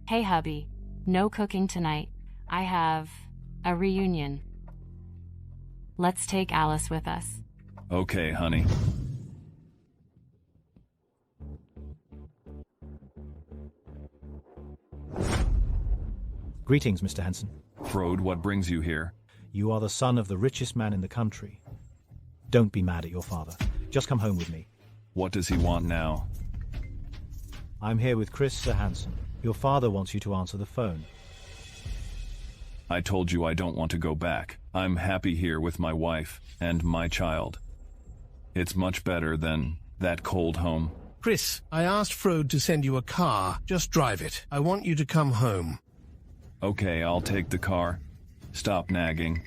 Hey, hubby. No cooking tonight. I have a reunion. Let's take Alice with us. Okay, honey. Greetings, Mr. Hanson. Frode, what brings you here? You are the son of the richest man in the country. Don't be mad at your father. Just come home with me. What does he want now? I'm here with Chris Sir Hanson. Your father wants you to answer the phone. I told you I don't want to go back. I'm happy here with my wife and my child. It's much better than that cold home. Chris, I asked Frode to send you a car. Just drive it. I want you to come home. Okay, I'll take the car. Stop nagging.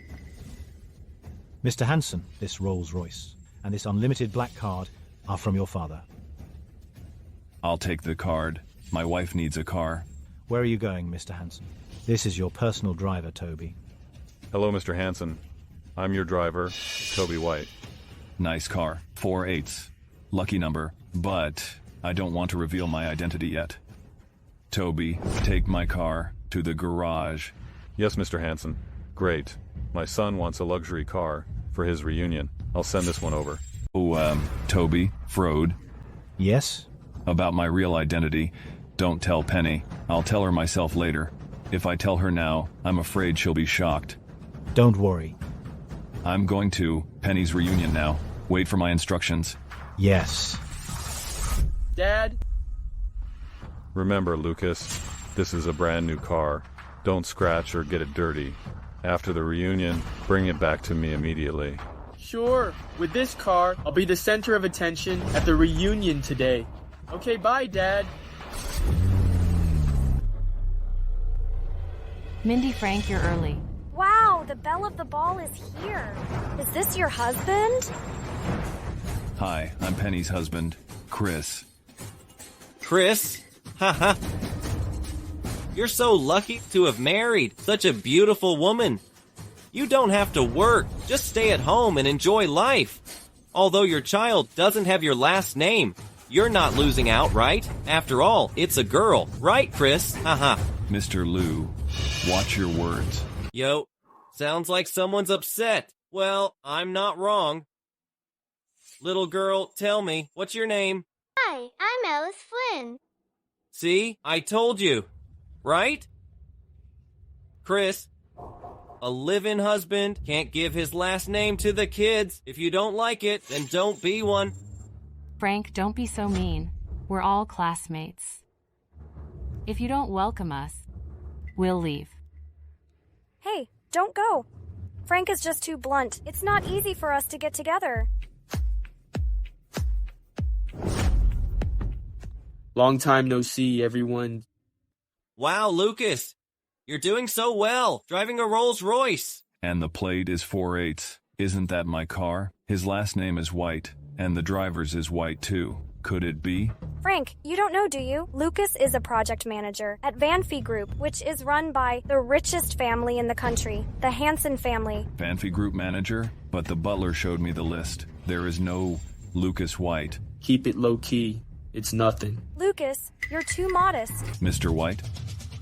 Mr. Hanson, this Rolls-Royce and this unlimited black card are from your father. I'll take the card. My wife needs a car. Where are you going, Mr. Hanson? This is your personal driver, Toby. Hello, Mr. Hanson. I'm your driver, Toby White. Nice car. 4/8. Lucky number, but I don't want to reveal my identity yet. Toby, take my car to the garage. Yes, Mr. Hanson. Great. My son wants a luxury car for his reunion. I'll send this one over. Oh, Toby, Frode. Yes? About my real identity, don't tell Penny. I'll tell her myself later. If I tell her now, I'm afraid she'll be shocked. Don't worry. I'm going to Penny's reunion now. Wait for my instructions. Yes. Dad? Remember, Lucas, this is a brand new car. Don't scratch or get it dirty. After the reunion, bring it back to me immediately. Sure. With this car, I'll be the center of attention at the reunion today. Okay, bye, Dad. Mindy, Frank, you're early. Wow, the belle of the ball is here. Is this your husband? Hi, I'm Penny's husband, Chris. Chris? Haha. You're so lucky to have married such a beautiful woman. You don't have to work. Just stay at home and enjoy life. Although your child doesn't have your last name, you're not losing out, right? After all, it's a girl. Right, Chris? Haha. Mr. Liu, watch your words. Yo, sounds like someone's upset. Well, I'm not wrong. Little girl, tell me, what's your name? Hi, I'm Alice Flynn. See, I told you. Right? Chris, a live-in husband can't give his last name to the kids. If you don't like it, then don't be one. Frank, don't be so mean. We're all classmates. If you don't welcome us, we'll leave. Hey, don't go. Frank is just too blunt. It's not easy for us to get together. Long time no see, everyone. Wow, Lucas, you're doing so well, driving a Rolls-Royce. And the plate is 4/8. Isn't that my car? His last name is White, and the driver's is White too. Could it be? Frank, you don't know, do you? Lucas is a project manager at Vanphy Group, which is run by the richest family in the country, the Hanson family. Vanphy Group manager? But the butler showed me the list. There is no Lucas White. Keep it low-key. It's nothing. Lucas, you're too modest. Mr. White?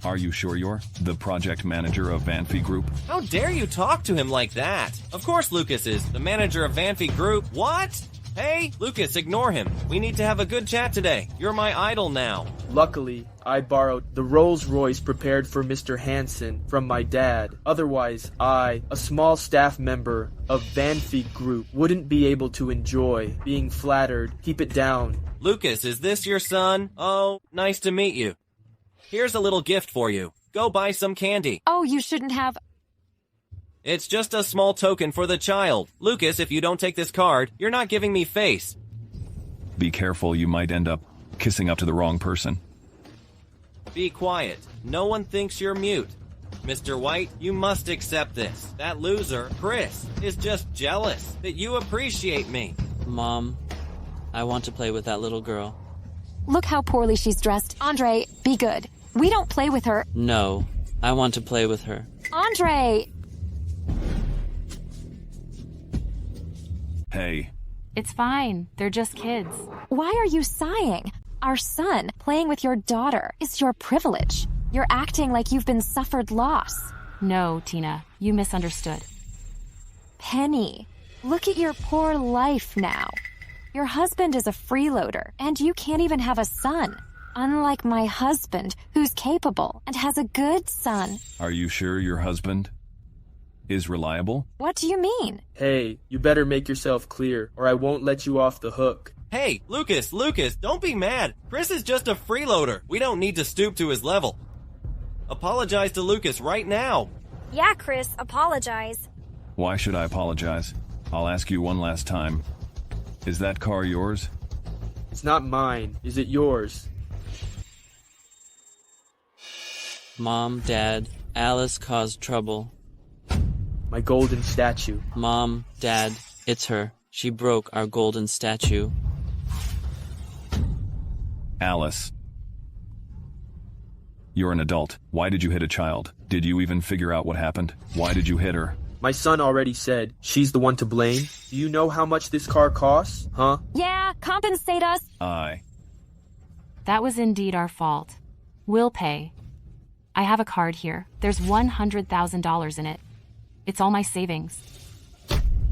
Are you sure you're the project manager of Vanphy Group? How dare you talk to him like that? Of course Lucas is, the manager of Vanphy Group. What? Hey, Lucas, ignore him. We need to have a good chat today. You're my idol now. Luckily, I borrowed the Rolls-Royce prepared for Mr. Hanson from my dad. Otherwise, I, a small staff member of Vanphy Group, wouldn't be able to enjoy being flattered. Keep it down. Lucas, is this your son? Oh, nice to meet you. Here's a little gift for you. Go buy some candy. Oh, you shouldn't have. It's just a small token for the child. Lucas, if you don't take this card, you're not giving me face. Be careful, you might end up kissing up to the wrong person. Be quiet. No one thinks you're mute. Mr. White, you must accept this. That loser, Chris, is just jealous that you appreciate me. Mom, I want to play with that little girl. Look how poorly she's dressed. Andre, be good. We don't play with her. No, I want to play with her. Andre! Hey. It's fine. They're just kids. Why are you sighing? Our son playing with your daughter is your privilege. You're acting like you've been suffered loss. No, Tina, you misunderstood. Penny, look at your poor life now. Your husband is a freeloader, and you can't even have a son. Unlike my husband, who's capable and has a good son. Are you sure your husband is reliable? What do you mean? Hey, you better make yourself clear, or I won't let you off the hook. Hey, Lucas, don't be mad. Chris is just a freeloader. We don't need to stoop to his level. Apologize to Lucas right now. Yeah, Chris, apologize. Why should I apologize? I'll ask you one last time. Is that car yours? It's not mine. Is it yours? Mom, Dad, Alice caused trouble. My golden statue. Mom, Dad, it's her. She broke our golden statue. Alice. You're an adult. Why did you hit a child? Did you even figure out what happened? Why did you hit her? My son already said she's the one to blame. Do you know how much this car costs, huh? Yeah, compensate us. That was indeed our fault. We'll pay. I have a card here. There's $100,000 in it. It's all my savings.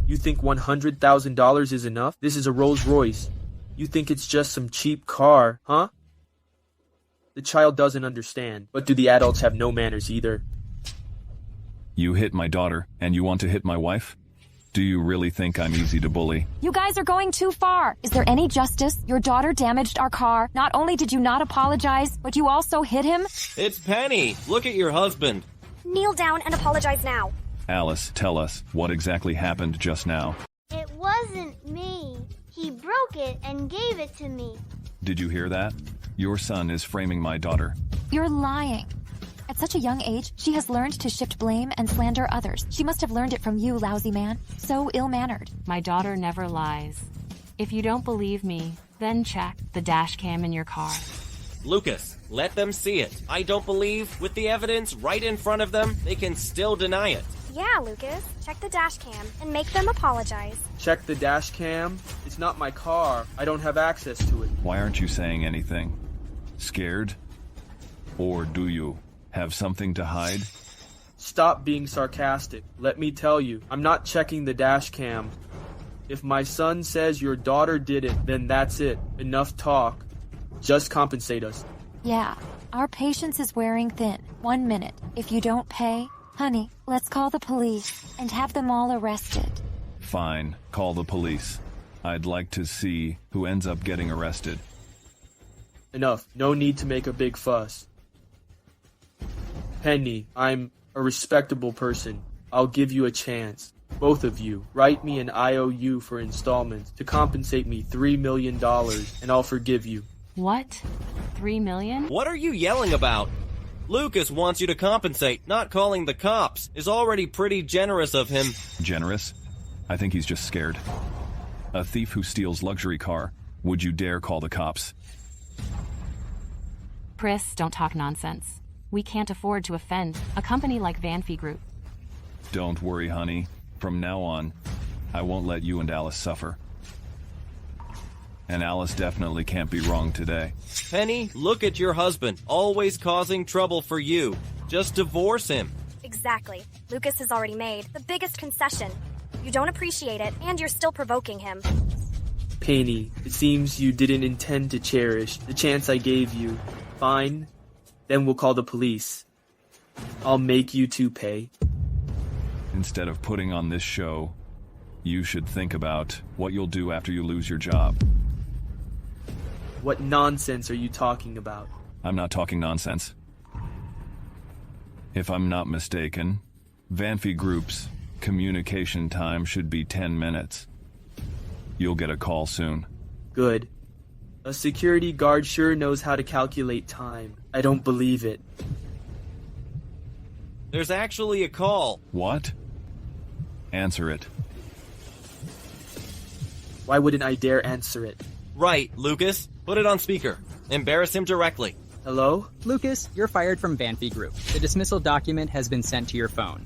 You think $100,000 is enough? This is a Rolls Royce. You think it's just some cheap car, huh? The child doesn't understand, but do the adults have no manners either? You hit my daughter, and you want to hit my wife? Do you really think I'm easy to bully? You guys are going too far. Is there any justice? Your daughter damaged our car. Not only did you not apologize, but you also hit him. It's Penny. Look at your husband. Kneel down and apologize now. Alice, tell us what exactly happened just now. It wasn't me. He broke it and gave it to me. Did you hear that? Your son is framing my daughter. You're lying. At such a young age, she has learned to shift blame and slander others. She must have learned it from you, lousy man. So ill-mannered. My daughter never lies. If you don't believe me, then check the dash cam in your car. Lucas, let them see it. I don't believe, with the evidence right in front of them, they can still deny it. Yeah, Lucas. Check the dash cam and make them apologize. Check the dash cam? It's not my car. I don't have access to it. Why aren't you saying anything? Scared? Or do you have something to hide? Stop being sarcastic. Let me tell you, I'm not checking the dash cam. If my son says your daughter did it, then that's it. Enough talk. Just compensate us. Yeah, our patience is wearing thin. 1 minute. If you don't pay, honey, let's call the police and have them all arrested. Fine, call the police. I'd like to see who ends up getting arrested. Enough. No need to make a big fuss. Penny, I'm a respectable person. I'll give you a chance. Both of you, write me an IOU for installments to compensate me $3 million, and I'll forgive you. What? $3 million? What are you yelling about? Lucas wants you to compensate. Not calling the cops is already pretty generous of him. Generous? I think he's just scared. A thief who steals luxury car. Would you dare call the cops? Chris, don't talk nonsense. We can't afford to offend a company like Banfi Group. Don't worry, honey. From now on, I won't let you and Alice suffer. And Alice definitely can't be wrong today. Penny, look at your husband, always causing trouble for you. Just divorce him. Exactly. Lucas has already made the biggest concession. You don't appreciate it, and you're still provoking him. Penny, it seems you didn't intend to cherish the chance I gave you. Fine. Then we'll call the police. I'll make you two pay. Instead of putting on this show, you should think about what you'll do after you lose your job. What nonsense are you talking about? I'm not talking nonsense. If I'm not mistaken, Banfi Group's communication time should be 10 minutes. You'll get a call soon. Good. A security guard sure knows how to calculate time. I don't believe it. There's actually a call. What? Answer it. Why wouldn't I dare answer it? Right, Lucas. Put it on speaker. Embarrass him directly. Hello? Lucas, you're fired from Banfi Group. The dismissal document has been sent to your phone.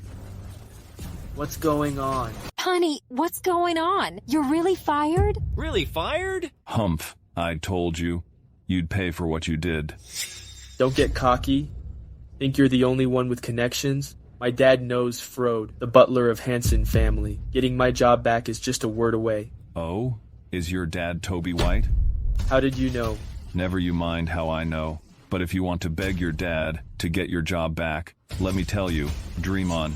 What's going on? Honey, what's going on? You're really fired? Really fired? Humph, I told you. You'd pay for what you did. Don't get cocky. Think you're the only one with connections? My dad knows Frode, the butler of Hansen family. Getting my job back is just a word away. Oh? Is your dad Toby White? How did you know? Never you mind how I know. But if you want to beg your dad to get your job back, let me tell you, dream on.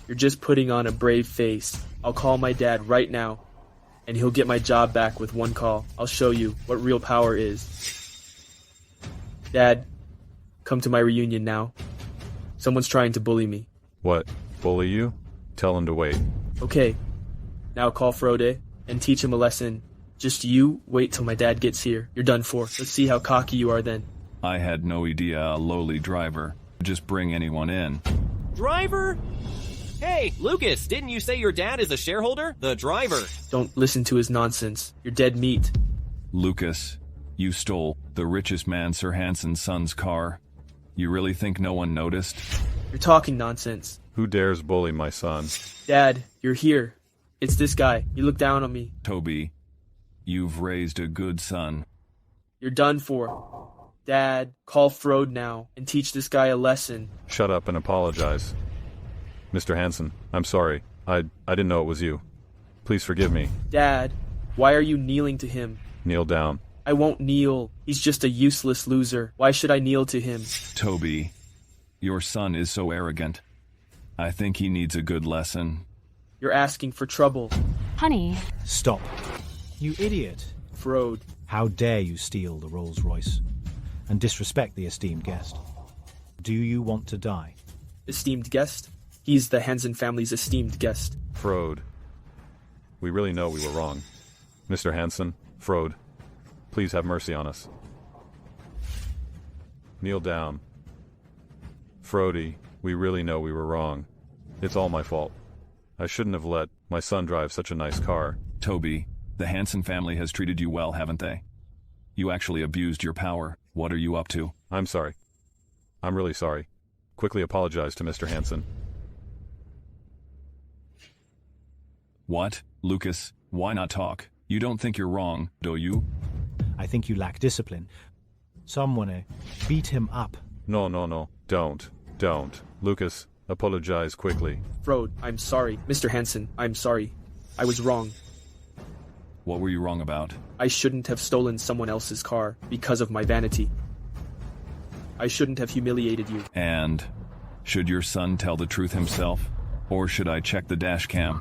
You're just putting on a brave face. I'll call my dad right now, and he'll get my job back with one call. I'll show you what real power is. Dad, come to my reunion now. Someone's trying to bully me. What? Bully you? Tell him to wait. Okay, now call Frode and teach him a lesson. Just you wait till my dad gets here. You're done for. Let's see how cocky you are then. I had no idea a lowly driver would just bring anyone in. Driver? Hey, Lucas, didn't you say your dad is a shareholder? The driver. Don't listen to his nonsense. You're dead meat. Lucas, you stole the richest man Sir Hansen's son's car. You really think no one noticed? You're talking nonsense. Who dares bully my son? Dad, you're here. It's this guy. You look down on me. Toby, you've raised a good son. You're done for. Dad, call Frode now and teach this guy a lesson. Shut up and apologize. Mr. Hansen, I'm sorry. I didn't know it was you. Please forgive me. Dad, why are you kneeling to him? Kneel down. I won't kneel. He's just a useless loser. Why should I kneel to him? Toby, your son is so arrogant. I think he needs a good lesson. You're asking for trouble. Honey. Stop. You idiot. Frode. How dare you steal the Rolls-Royce and disrespect the esteemed guest? Do you want to die? Esteemed guest? He's the Hansen family's esteemed guest. Frode. We really know we were wrong. Mr. Hansen, Frode, please have mercy on us. Kneel down. Frody, we really know we were wrong. It's all my fault. I shouldn't have let my son drive such a nice car. Toby, the Hansen family has treated you well, haven't they? You actually abused your power. What are you up to? I'm sorry. I'm really sorry. Quickly apologize to Mr. Hansen. What? Lucas, why not talk? You don't think you're wrong, do you? I think you lack discipline. Someone beat him up. No. Don't. Lucas, apologize quickly. Frode, I'm sorry. Mr. Hansen, I'm sorry. I was wrong. What were you wrong about? I shouldn't have stolen someone else's car because of my vanity. I shouldn't have humiliated you. And should your son tell the truth himself? Or should I check the dash cam?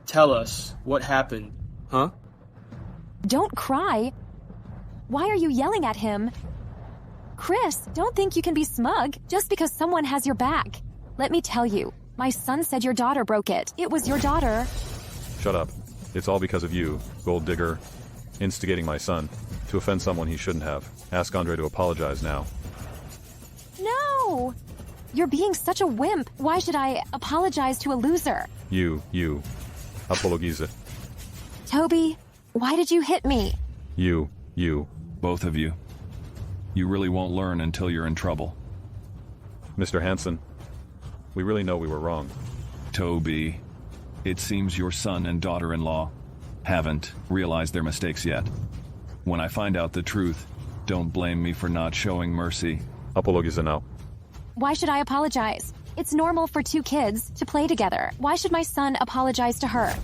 Tell us what happened, huh? Don't cry. Why are you yelling at him? Chris, don't think you can be smug just because someone has your back. Let me tell you, my son said your daughter broke it. It was your daughter. Shut up. It's all because of you, gold digger, instigating my son to offend someone he shouldn't have. Ask Andre to apologize now. No! You're being such a wimp. Why should I apologize to a loser? You. Apologize. Toby, why did you hit me? You. Both of you. You really won't learn until you're in trouble. Mr. Hansen, we really know we were wrong. Toby, it seems your son and daughter-in-law haven't realized their mistakes yet. When I find out the truth, don't blame me for not showing mercy. Apologize now. Why should I apologize? It's normal for two kids to play together. Why should my son apologize to her?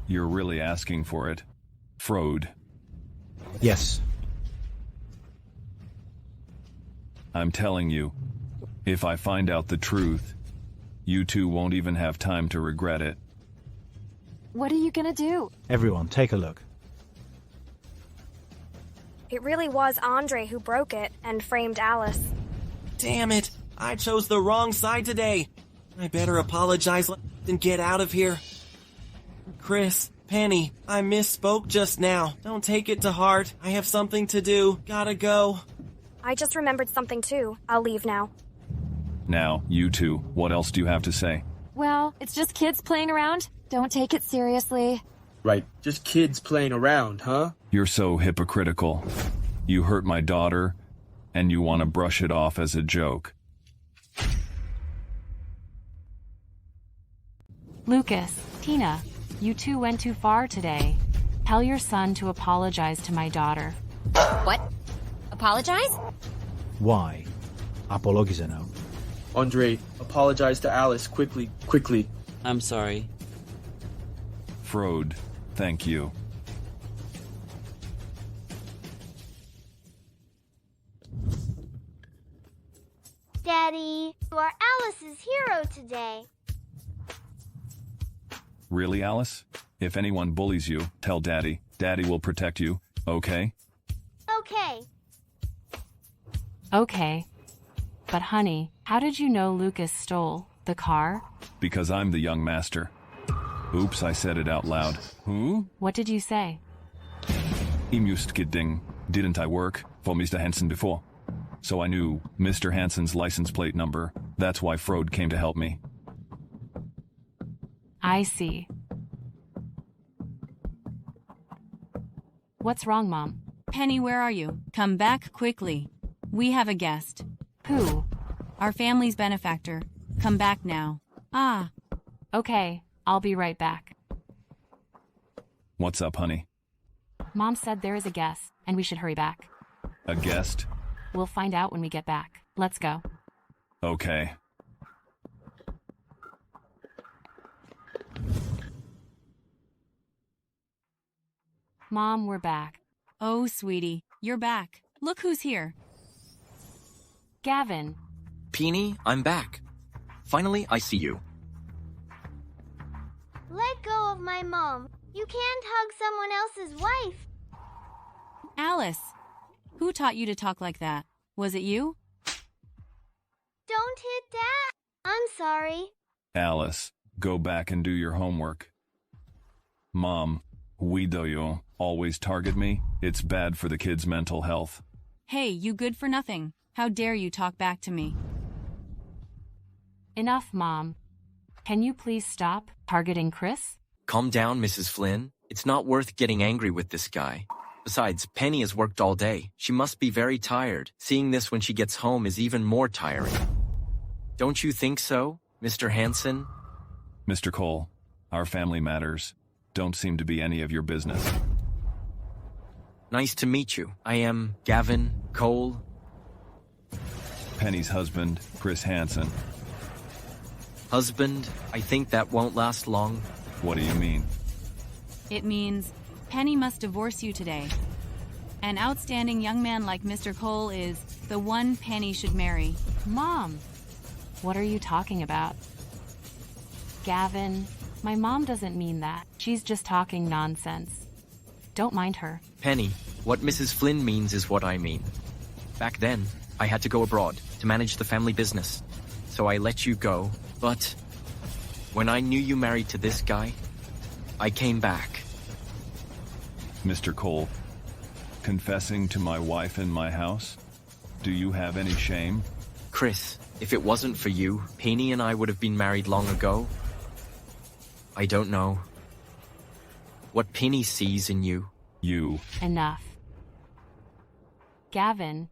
You're really asking for it. Frode. Yes. I'm telling you, if I find out the truth, you two won't even have time to regret it. What are you gonna do? Everyone, take a look. It really was Andre who broke it and framed Alice. Damn it! I chose the wrong side today. I better apologize and get out of here. Chris, Penny, I misspoke just now. Don't take it to heart. I have something to do. Gotta go. I just remembered something too. I'll leave now. Now, you two, what else do you have to say? Well, it's just kids playing around. Don't take it seriously. Right, just kids playing around, huh? You're so hypocritical. You hurt my daughter, and you want to brush it off as a joke. Lucas, Tina, you two went too far today. Tell your son to apologize to my daughter. What? Apologize? Why? Apologize now. Andre, apologize to Alice quickly. I'm sorry. Frode, thank you. Daddy, you are Alice's hero today. Really, Alice? If anyone bullies you, tell Daddy. Daddy will protect you, okay? Okay. Okay. But honey, how did you know Lucas stole the car? Because I'm the young master. Oops, I said it out loud. Who? What did you say? Kidding. Didn't I work for Mr. Hansen before? So I knew Mr. Hansen's license plate number. That's why Frode came to help me. I see. What's wrong, Mom? Penny, where are you? Come back quickly. We have a guest. Who? Our family's benefactor. Come back now. Ah. Okay, I'll be right back. What's up, honey? Mom said there is a guest, and we should hurry back. A guest? We'll find out when we get back. Let's go. Okay. Mom, we're back. Oh, sweetie, you're back. Look who's here. Gavin. Peony, I'm back. Finally, I see you. Let go of my mom. You can't hug someone else's wife. Alice, who taught you to talk like that? Was it you? Don't hit Dad. I'm sorry. Alice, go back and do your homework. Mom, we do you always target me? It's bad for the kids' mental health. Hey, you good for nothing. How dare you talk back to me? Enough, Mom. Can you please stop targeting Chris? Calm down, Mrs. Flynn. It's not worth getting angry with this guy. Besides, Penny has worked all day. She must be very tired. Seeing this when she gets home is even more tiring. Don't you think so, Mr. Hansen? Mr. Cole, our family matters don't seem to be any of your business. Nice to meet you. I am Gavin Cole. Penny's husband, Chris Hansen. Husband? I think that won't last long. What do you mean? It means Penny must divorce you today. An outstanding young man like Mr. Cole is the one Penny should marry. Mom, what are you talking about? Gavin, my mom doesn't mean that. She's just talking nonsense. Don't mind her. Penny, what Mrs. Flynn means is what I mean. Back then, I had to go abroad to manage the family business. So I let you go, but when I knew you married to this guy, I came back. Mr. Cole, confessing to my wife in my house? Do you have any shame? Chris, if it wasn't for you, Penny and I would have been married long ago. I don't know what Penny sees in you. You. Enough. Gavin,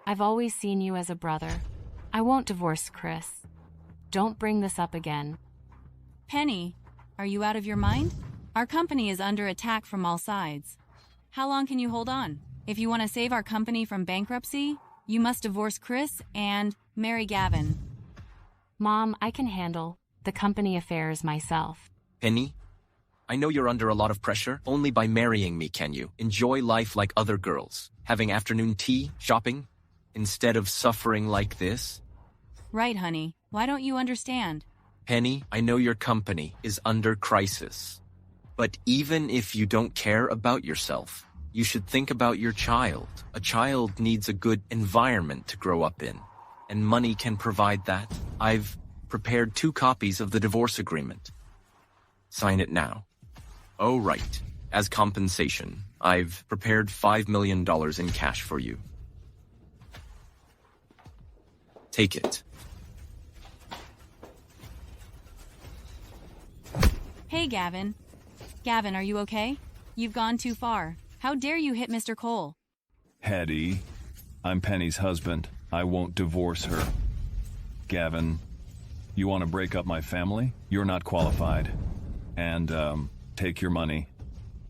I've always seen you as a brother. I won't divorce Chris. Don't bring this up again. Penny, are you out of your mind? Our company is under attack from all sides. How long can you hold on? If you want to save our company from bankruptcy, you must divorce Chris and marry Gavin. Mom, I can handle the company affairs myself. Penny, I know you're under a lot of pressure. Only by marrying me can you enjoy life like other girls, having afternoon tea, shopping, instead of suffering like this. Right, honey. Why don't you understand? Penny, I know your company is under crisis. But even if you don't care about yourself, you should think about your child. A child needs a good environment to grow up in, and money can provide that. I've prepared 2 copies of the divorce agreement. Sign it now. Oh, right. As compensation, I've prepared $5 million in cash for you. Take it. Hey, Gavin. Gavin, are you okay? You've gone too far. How dare you hit Mr. Cole? Hetty, I'm Penny's husband. I won't divorce her. Gavin, you want to break up my family? You're not qualified. And, take your money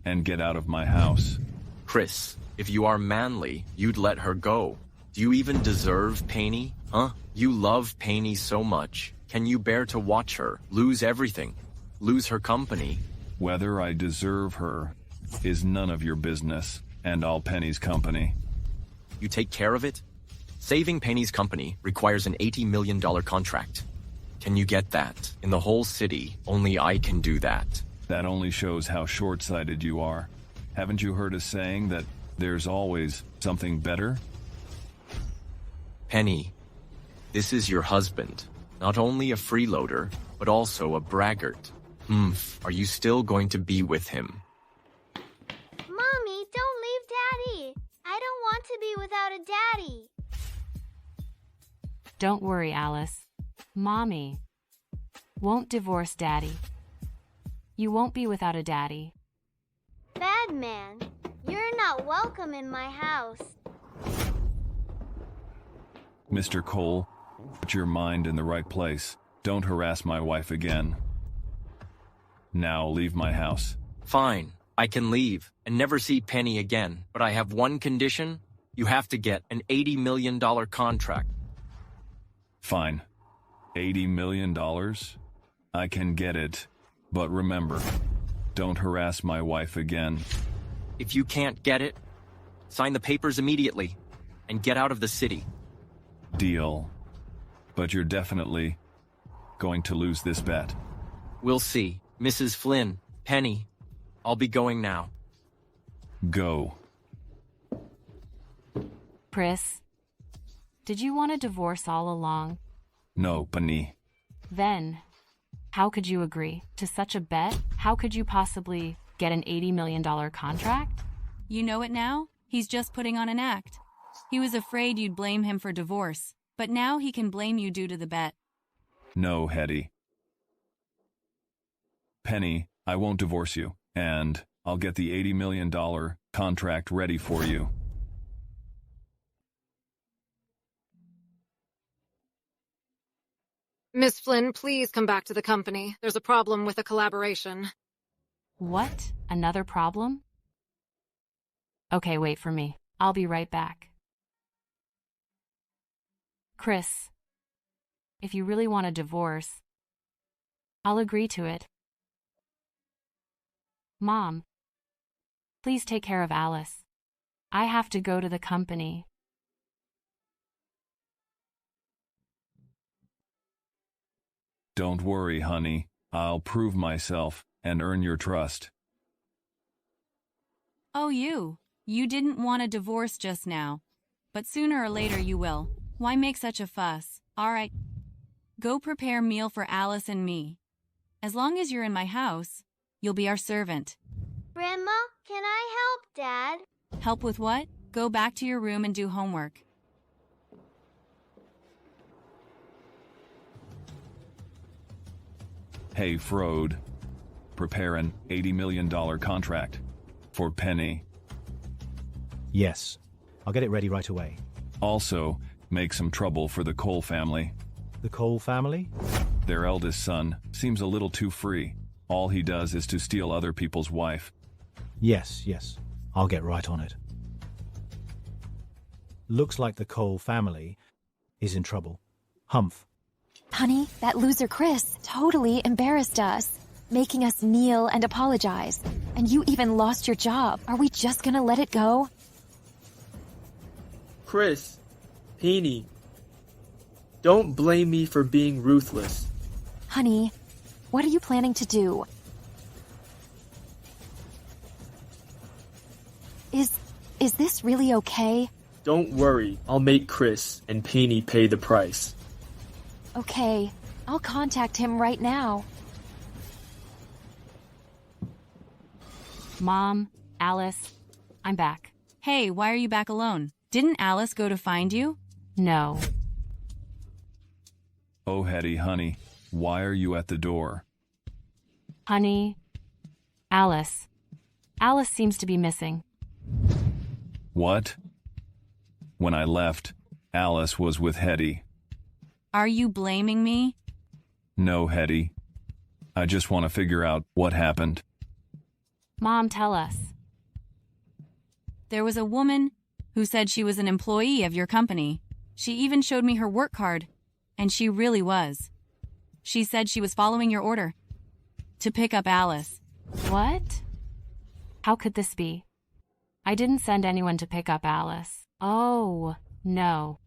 and get out of my house. Chris, if you are manly, you'd let her go. Do you even deserve Penny? Huh? You love Penny so much. Can you bear to watch her lose everything? Lose her company? Whether I deserve her is none of your business, and all Penny's company. You take care of it? Saving Penny's company requires an $80 million contract. Can you get that? In the whole city, only I can do that. That only shows how short-sighted you are. Haven't you heard a saying that there's always something better? Penny, this is your husband. Not only a freeloader, but also a braggart. Are you still going to be with him? Mommy, don't leave Daddy. I don't want to be without a daddy. Don't worry, Alice. Mommy won't divorce Daddy. You won't be without a daddy. Bad man, you're not welcome in my house. Mr. Cole, put your mind in the right place. Don't harass my wife again. Now leave my house. Fine, I can leave and never see Penny again, but I have one condition. You have to get an $80 million contract. Fine. $80 million? I can get it. But remember, don't harass my wife again. If you can't get it, sign the papers immediately and get out of the city. Deal. But you're definitely going to lose this bet. We'll see. Mrs. Flynn, Penny, I'll be going now. Go. Chris, did you want a divorce all along? No, Penny. Then, how could you agree to such a bet? How could you possibly get an $80 million contract? You know it now? He's just putting on an act. He was afraid you'd blame him for divorce, but now he can blame you due to the bet. No, Hetty. Penny, I won't divorce you, and I'll get the $80 million contract ready for you. Miss Flynn, please come back to the company. There's a problem with the collaboration. What? Another problem? Okay, wait for me. I'll be right back. Chris, if you really want a divorce, I'll agree to it. Mom, please take care of Alice. I have to go to the company. Don't worry, honey. I'll prove myself and earn your trust. Oh, you. You didn't want a divorce just now. But sooner or later you will. Why make such a fuss? All right. Go prepare meal for Alice and me. As long as you're in my house, you'll be our servant. Grandma, can I help, Dad? Help with what? Go back to your room and do homework. Hey, Frode. Prepare an $80 million contract for Penny. Yes, I'll get it ready right away. Also, make some trouble for the Cole family. The Cole family? Their eldest son seems a little too free. All he does is to steal other people's wife. Yes. I'll get right on it. Looks like the Cole family is in trouble. Humph. Honey, that loser Chris totally embarrassed us, making us kneel and apologize. And you even lost your job. Are we just gonna let it go? Chris, Penny, don't blame me for being ruthless. Honey, what are you planning to do? Is this really okay? Don't worry, I'll make Chris and Penny pay the price. Okay, I'll contact him right now. Mom, Alice, I'm back. Hey, why are you back alone? Didn't Alice go to find you? No. Oh, Hetty, honey, why are you at the door? Honey, Alice. Alice seems to be missing. What? When I left, Alice was with Hetty. Are you blaming me? No, Hetty. I just want to figure out what happened. Mom, tell us. There was a woman who said she was an employee of your company. She even showed me her work card, and she really was. She said she was following your order to pick up Alice. What? How could this be? I didn't send anyone to pick up Alice. Oh, no.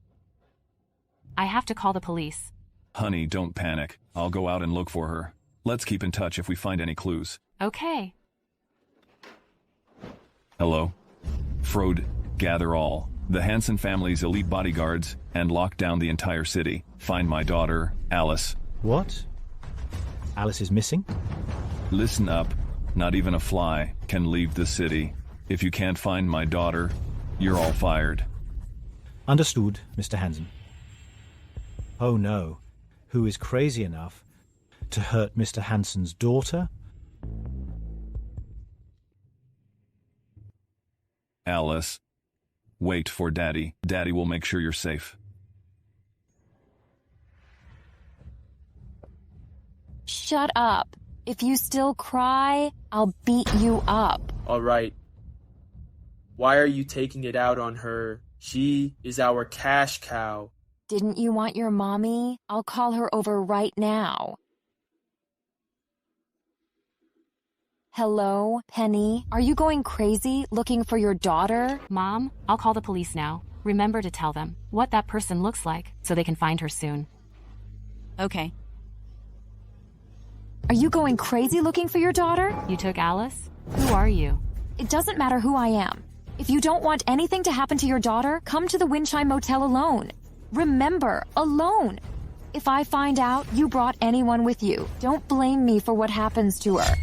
I have to call the police. Honey, don't panic. I'll go out and look for her. Let's keep in touch if we find any clues. Okay. Hello? Frode, gather all. The Hansen family's elite bodyguards and lock down the entire city. Find my daughter, Alice. What? Alice is missing? Listen up. Not even a fly can leave the city. If you can't find my daughter, you're all fired. Understood, Mr. Hansen. Oh no. Who is crazy enough to hurt Mr. Hansen's daughter? Alice, wait for Daddy. Daddy will make sure you're safe. Shut up. If you still cry, I'll beat you up. Alright. Why are you taking it out on her? She is our cash cow. Didn't you want your mommy? I'll call her over right now. Hello, Penny? Are you going crazy looking for your daughter? Mom, I'll call the police now. Remember to tell them what that person looks like so they can find her soon. Okay. Are you going crazy looking for your daughter? You took Alice? Who are you? It doesn't matter who I am. If you don't want anything to happen to your daughter, come to the Windchime Motel alone. Remember, alone. If I find out you brought anyone with you, don't blame me for what happens to her.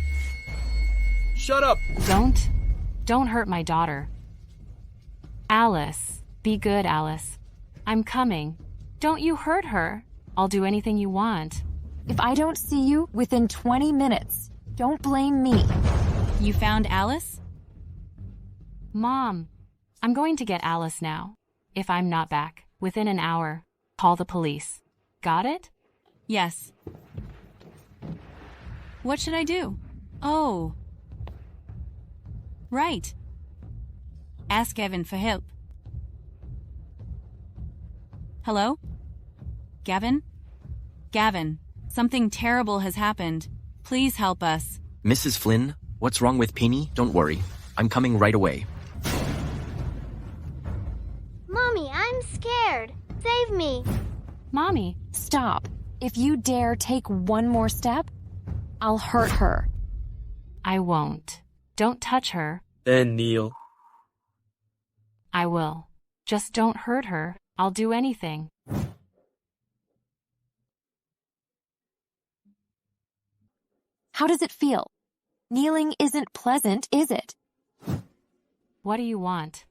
Shut up! Don't hurt my daughter. Alice, be good, Alice. I'm coming. Don't you hurt her. I'll do anything you want. If I don't see you within 20 minutes, don't blame me. You found Alice? Mom, I'm going to get Alice now. If I'm not back within an hour, call the police. Got it? Yes. What should I do? Oh. Right. Ask Gavin for help. Hello? Gavin? Gavin, something terrible has happened. Please help us. Mrs. Flynn, what's wrong with Penny? Don't worry. I'm coming right away. Mommy, I'm scared. Save me. Mommy. Stop. If you dare take one more step, I'll hurt her. I won't. Don't touch her. Then kneel. I will. Just don't hurt her. I'll do anything. How does it feel? Kneeling isn't pleasant, is it? What do you want?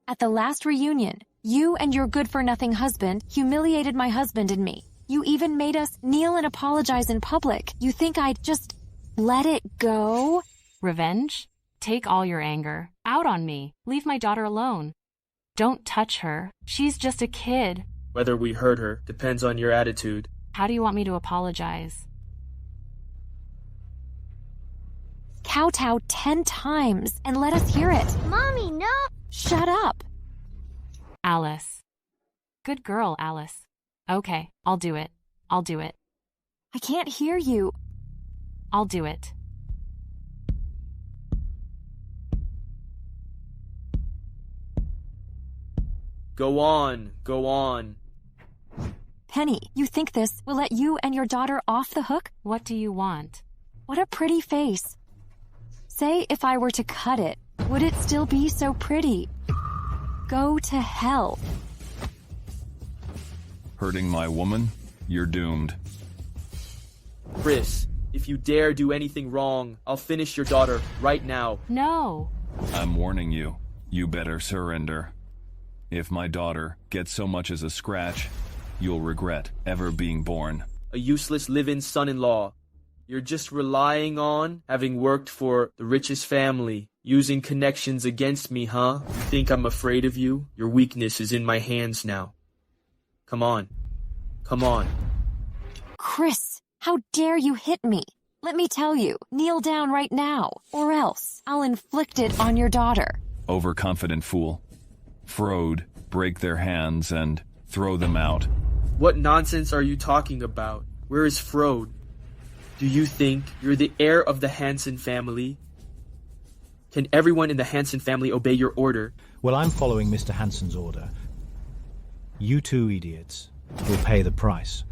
At the last reunion, you and your good-for-nothing husband humiliated my husband and me. You even made us kneel and apologize in public. You think I'd just let it go? Revenge? Take all your anger out on me. Leave my daughter alone. Don't touch her. She's just a kid. Whether we hurt her depends on your attitude. How do you want me to apologize? Kowtow 10 times and let us hear it. Mommy, no! Shut up. Alice. Good girl, Alice. Okay, I'll do it. I'll do it. I can't hear you. I'll do it. Go on, go on. Penny, you think this will let you and your daughter off the hook? What do you want? What a pretty face. Say if I were to cut it, would it still be so pretty? Go to hell. Hurting my woman? You're doomed. Chris, if you dare do anything wrong, I'll finish your daughter right now. No. I'm warning you. You better surrender. If my daughter gets so much as a scratch, you'll regret ever being born. A useless live-in son-in-law. You're just relying on having worked for the richest family, using connections against me, huh? You think I'm afraid of you? Your weakness is in my hands now. Come on. Come on. Chris, how dare you hit me? Let me tell you, kneel down right now, or else I'll inflict it on your daughter. Overconfident fool. Frode, break their hands and Throw them out. What nonsense are you talking about? Where is Frode? Do you think you're the heir of the Hansen family? Can everyone in the Hansen family obey your order? Well, I'm following Mr. Hansen's order. You two idiots will pay the price.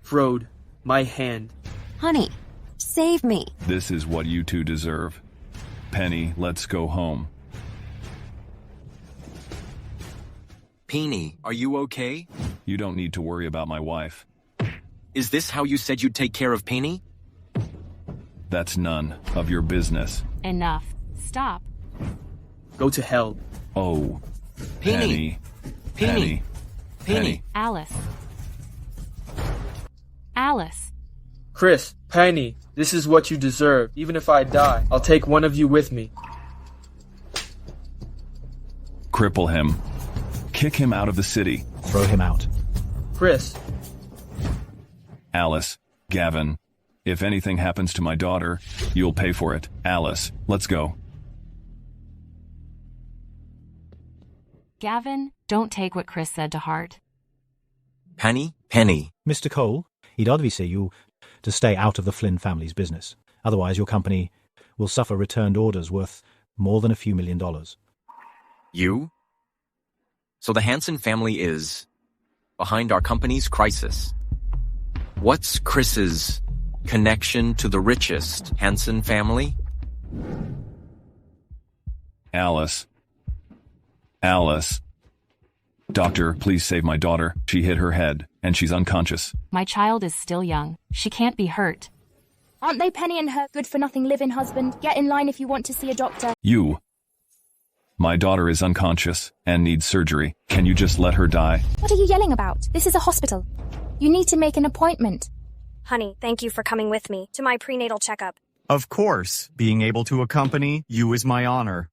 Frode, my hand. Honey, save me. This is what you two deserve. Penny, let's go home. Penny, are you okay? You don't need to worry about my wife. Is this how you said you'd take care of Penny? That's none of your business. Enough. Stop. Go to hell. Oh. Penny. Penny. Penny. Alice. Alice. Chris, Penny, this is what you deserve. Even if I die, I'll take one of you with me. Cripple him. Kick him out of the city. Throw him out. Chris. Alice. Gavin. If anything happens to my daughter, you'll pay for it. Alice, let's go. Gavin, don't take what Chris said to heart. Penny? Mr. Cole, he'd advise you to stay out of the Flynn family's business. Otherwise, your company will suffer returned orders worth more than a few $1 million. You? So the Hansen family is behind our company's crisis. What's Chris's connection to the richest Hansen family? Alice. Doctor, please save my daughter. She hit her head, and she's unconscious. My child is still young. She can't be hurt. Aren't they Penny and her good-for-nothing live-in husband? Get in line if you want to see a doctor. You. My daughter is unconscious and needs surgery. Can you just let her die? What are you yelling about? This is a hospital. You need to make an appointment. Honey, thank you for coming with me to my prenatal checkup. Of course. Being able to accompany you is my honor.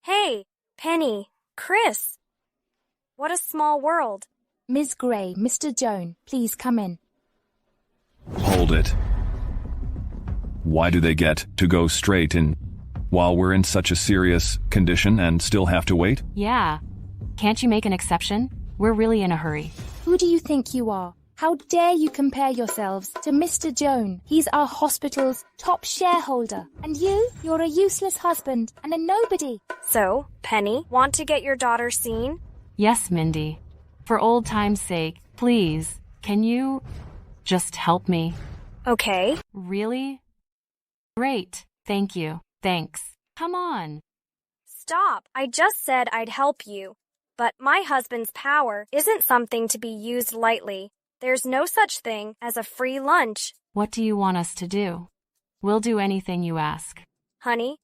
Hey, Penny, Chris. What a small world. Ms. Gray, Mr. Joan, please come in. Hold it. Why do they get to go straight in while we're in such a serious condition and still have to wait? Yeah. Can't you make an exception? We're really in a hurry. Who do you think you are? How dare you compare yourselves to Mr. Joan? He's our hospital's top shareholder. And you're a useless husband and a nobody. So, Penny, want to get your daughter seen? Yes, Mindy. For old time's sake, please, can you just help me? Okay. Really? Great. Thank you. Thanks. Come on. Stop. I just said I'd help you. But my husband's power isn't something to be used lightly. There's no such thing as a free lunch. What do you want us to do? We'll do anything you ask. Honey?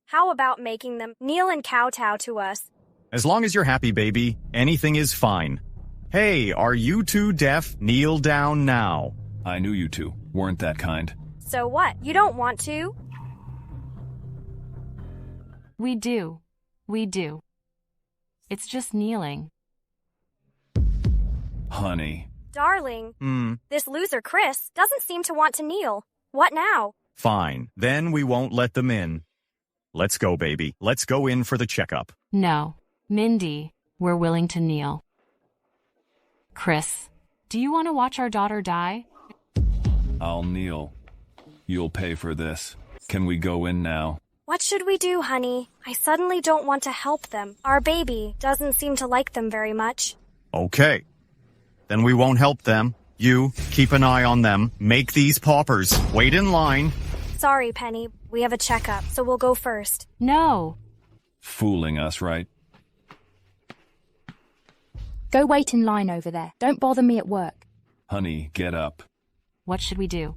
How about making them kneel and kowtow to us? As long as you're happy, baby, anything is fine. Hey, are you two deaf? Kneel down now. I knew you two weren't that kind. So what? You don't want to? We do. We do. It's just kneeling. Honey. Darling, this loser Chris doesn't seem to want to kneel. What now? Fine, then we won't let them in. Let's go, baby. Let's go in for the checkup. No. Mindy, we're willing to kneel. Chris, do you want to watch our daughter die? I'll kneel. You'll pay for this. Can we go in now? What should we do, honey? I suddenly don't want to help them. Our baby doesn't seem to like them very much. Okay. Then we won't help them. You, keep an eye on them. Make these paupers. Wait in line. Sorry, Penny. We have a checkup, so we'll go first. No. Fooling us, right? Go wait in line over there. Don't bother me at work. Honey, get up. What should we do?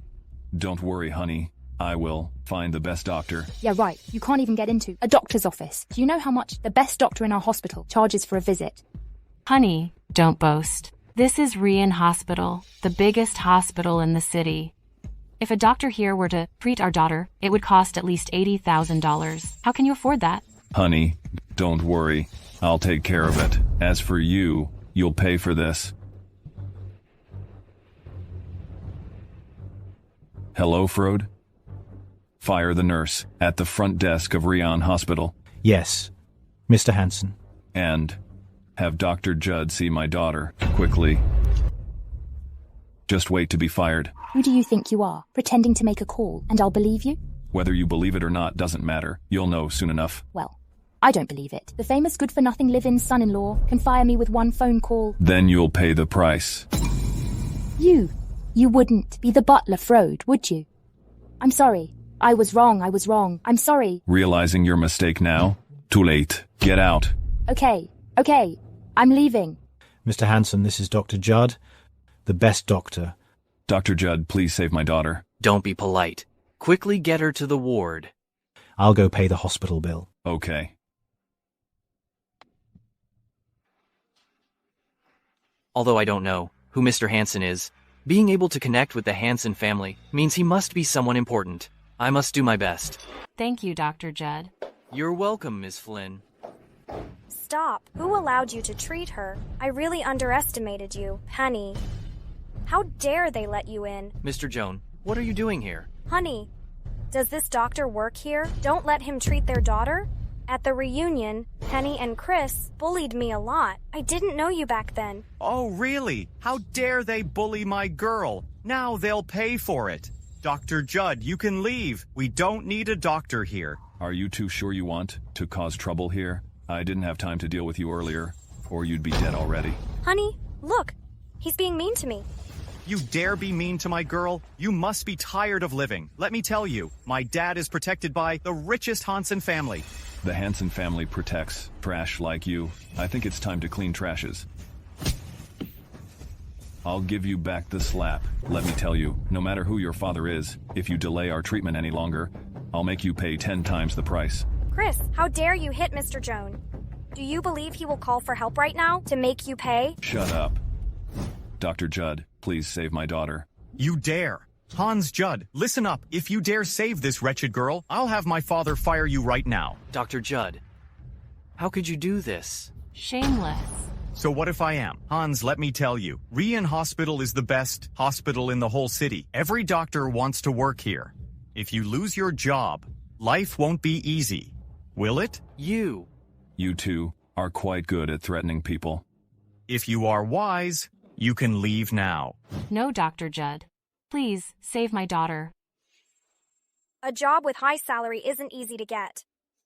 Don't worry, honey. I will find the best doctor. Yeah, right. You can't even get into a doctor's office. Do you know how much the best doctor in our hospital charges for a visit? Honey, don't boast. This is Rian Hospital, the biggest hospital in the city. If a doctor here were to treat our daughter, it would cost at least $80,000. How can you afford that? Honey, don't worry. I'll take care of it. As for you, you'll pay for this. Hello, Frode? Fire the nurse at the front desk of Rian Hospital. Yes, Mr. Hansen. And Have Dr. Judd see my daughter, quickly. Just wait to be fired. Who do you think you are, pretending to make a call, and I'll believe you? Whether you believe it or not doesn't matter. You'll know soon enough. Well, I don't believe it. The famous good-for-nothing live-in son-in-law can fire me with one phone call. Then you'll pay the price. You wouldn't be the butler, Frode, would you? I'm sorry. I was wrong. I'm sorry. Realizing your mistake now? Too late. Get out. Okay. I'm leaving. Mr. Hanson, this is Dr. Judd, the best doctor. Dr. Judd, please save my daughter. Don't be polite. Quickly get her to the ward. I'll go pay the hospital bill. Okay. Although I don't know who Mr. Hanson is, being able to connect with the Hanson family means he must be someone important. I must do my best. Thank you, Dr. Judd. You're welcome, Miss Flynn. Stop. Who allowed you to treat her? I really underestimated you, Penny. How dare they let you in? Mr. Joan, what are you doing here? Honey, does this doctor work here? Don't let him treat their daughter? At the reunion, Penny and Chris bullied me a lot. I didn't know you back then. Oh, really? How dare they bully my girl? Now they'll pay for it. Dr. Judd, you can leave. We don't need a doctor here. Are you too sure you want to cause trouble here? I didn't have time to deal with you earlier, or you'd be dead already. Honey, look. He's being mean to me. You dare be mean to my girl? You must be tired of living. Let me tell you, my dad is protected by the richest Hanson family. The Hanson family protects trash like you. I think it's time to clean trashes. I'll give you back the slap. Let me tell you, no matter who your father is, if you delay our treatment any longer, I'll make you pay 10 times the price. Chris, how dare you hit Mr. Joan? Do you believe he will call for help right now to make you pay? Shut up. Dr. Judd, please save my daughter. You dare. Hans Judd, listen up. If you dare save this wretched girl, I'll have my father fire you right now. Dr. Judd, how could you do this? Shameless. So what if I am? Hans, let me tell you, Rian Hospital is the best hospital in the whole city. Every doctor wants to work here. If you lose your job, life won't be easy. Will it? You two are quite good at threatening people. If you are wise, you can leave now. No, Dr. Judd. Please, save my daughter. A job with high salary isn't easy to get,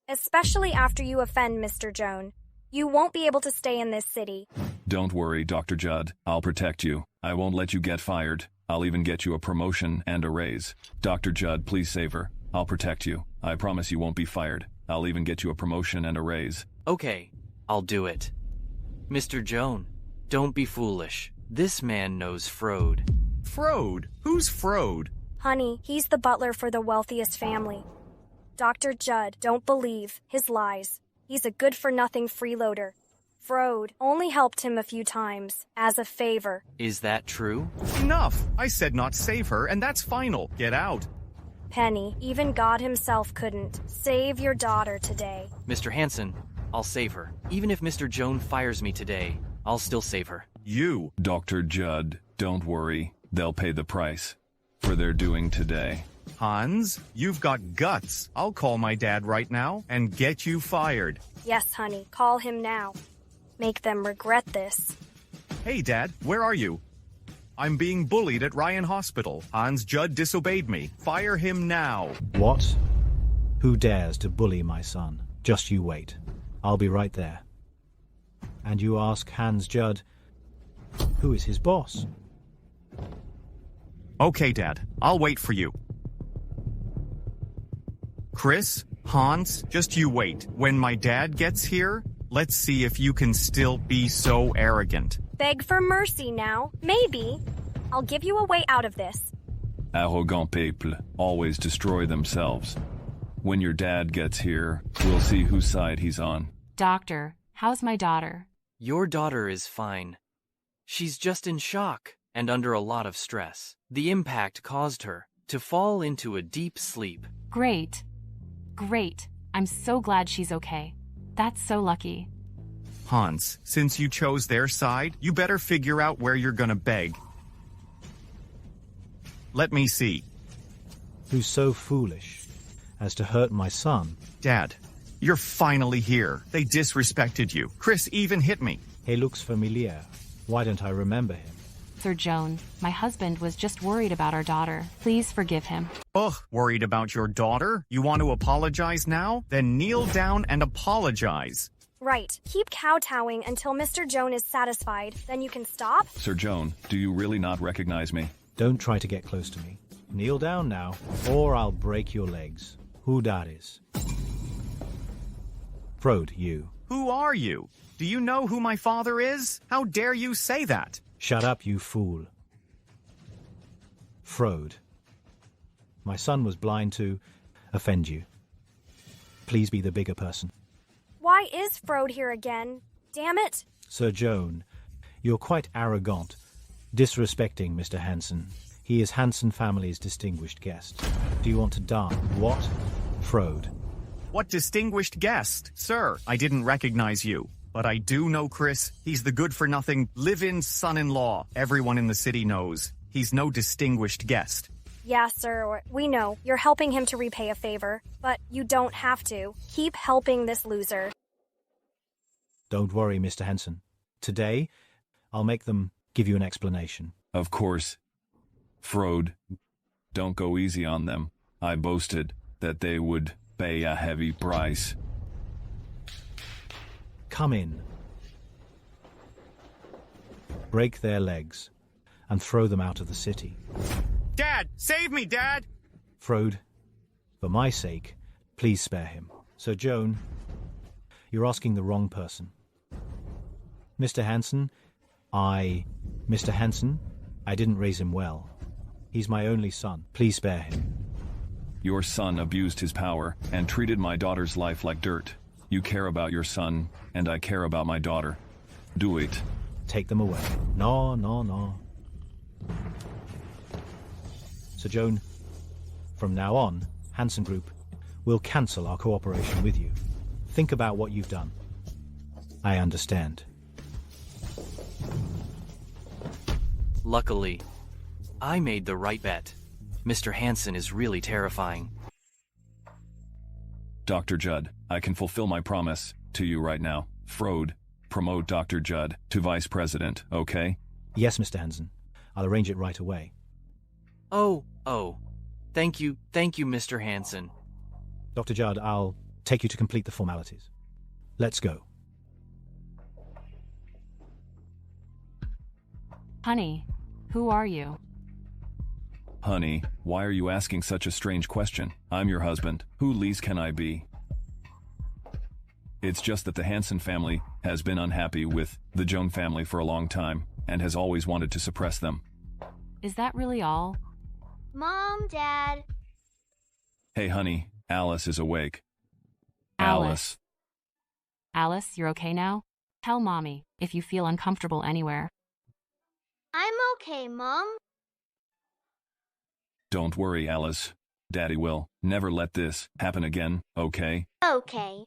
especially after you offend Mr. Joan. You won't be able to stay in this city. Don't worry, Dr. Judd. I'll protect you. I won't let you get fired. I'll even get you a promotion and a raise. Dr. Judd, please save her. I'll protect you. I promise you won't be fired. I'll even get you a promotion and a raise. Okay, I'll do it. Mr. Joan, don't be foolish. This man knows Frode. Frode? Who's Frode? Honey, he's the butler for the wealthiest family. Dr. Judd, don't believe his lies. He's a good-for-nothing freeloader. Frode only helped him a few times, as a favor. Is that true? Enough! I said not save her, and that's final. Get out. Penny, even God himself couldn't. Save your daughter today. Mr. Hanson, I'll save her. Even if Mr. Joan fires me today, I'll still save her. You. Dr. Judd, don't worry. They'll pay the price for their doing today. Hans, you've got guts. I'll call my dad right now and get you fired. Yes, honey, call him now. Make them regret this. Hey, Dad, where are you? I'm being bullied at Ryan Hospital. Hans Judd disobeyed me. Fire him now. What? Who dares to bully my son? Just you wait. I'll be right there. And you ask Hans Judd, who is his boss? Okay, Dad. I'll wait for you. Chris, Hans, just you wait. When my dad gets here, let's see if you can still be so arrogant. Beg for mercy now. Maybe. I'll give you a way out of this. Arrogant people always destroy themselves. When your dad gets here, we'll see whose side he's on. Doctor, how's my daughter? Your daughter is fine. She's just in shock and under a lot of stress. The impact caused her to fall into a deep sleep. Great. Great. I'm so glad she's okay. That's so lucky. Hans, since you chose their side, you better figure out where you're gonna beg. Let me see. Who's so foolish as to hurt my son? Dad, you're finally here. They disrespected you. Chris even hit me. He looks familiar. Why don't I remember him? Sir Joan, my husband was just worried about our daughter. Please forgive him. Ugh, worried about your daughter? You want to apologize now? Then kneel down and apologize. Right. Keep kowtowing until Mr. Joan is satisfied. Then you can stop? Sir Joan, do you really not recognize me? Don't try to get close to me. Kneel down now, or I'll break your legs. Who that is? Frode, you. Who are you? Do you know who my father is? How dare you say that? Shut up, you fool. Frode. My son was blind to offend you. Please be the bigger person. Why is Frode here again? Damn it! Sir Joan, you're quite arrogant, disrespecting Mr. Hansen. He is Hansen family's distinguished guest. Do you want to die? What? Frode. What distinguished guest? Sir, I didn't recognize you. But I do know Chris. He's the good-for-nothing, live-in son-in-law. Everyone in the city knows. He's no distinguished guest. Yeah, sir, we know. You're helping him to repay a favor. But you don't have to. Keep helping this loser. Don't worry, Mr. Hansen. Today, I'll make them give you an explanation. Of course. Frode, don't go easy on them. I boasted that they would pay a heavy price. Come in. Break their legs and throw them out of the city. Dad! Save me, Dad! Frode, for my sake, please spare him. Sir Joan, you're asking the wrong person. Mr. Hansen, I didn't raise him well. He's my only son. Please spare him. Your son abused his power and treated my daughter's life like dirt. You care about your son, and I care about my daughter. Do it. Take them away. No. Sir Joan, from now on, Hansen Group will cancel our cooperation with you. Think about what you've done. I understand. Luckily, I made the right bet. Mr. Hansen is really terrifying. Dr. Judd, I can fulfill my promise to you right now. Frode, promote Dr. Judd to Vice President, okay? Yes, Mr. Hansen. I'll arrange it right away. Oh. Thank you, Mr. Hansen. Dr. Judd, I'll take you to complete the formalities. Let's go. Honey, who are you? Honey, why are you asking such a strange question? I'm your husband. Who least can I be? It's just that the Hansen family has been unhappy with the Joan family for a long time and has always wanted to suppress them. Is that really all? Mom, Dad. Hey, honey, Alice is awake. Alice, you're okay now? Tell Mommy if you feel uncomfortable anywhere. I'm okay, Mom. Don't worry, Alice. Daddy will never let this happen again, okay? Okay.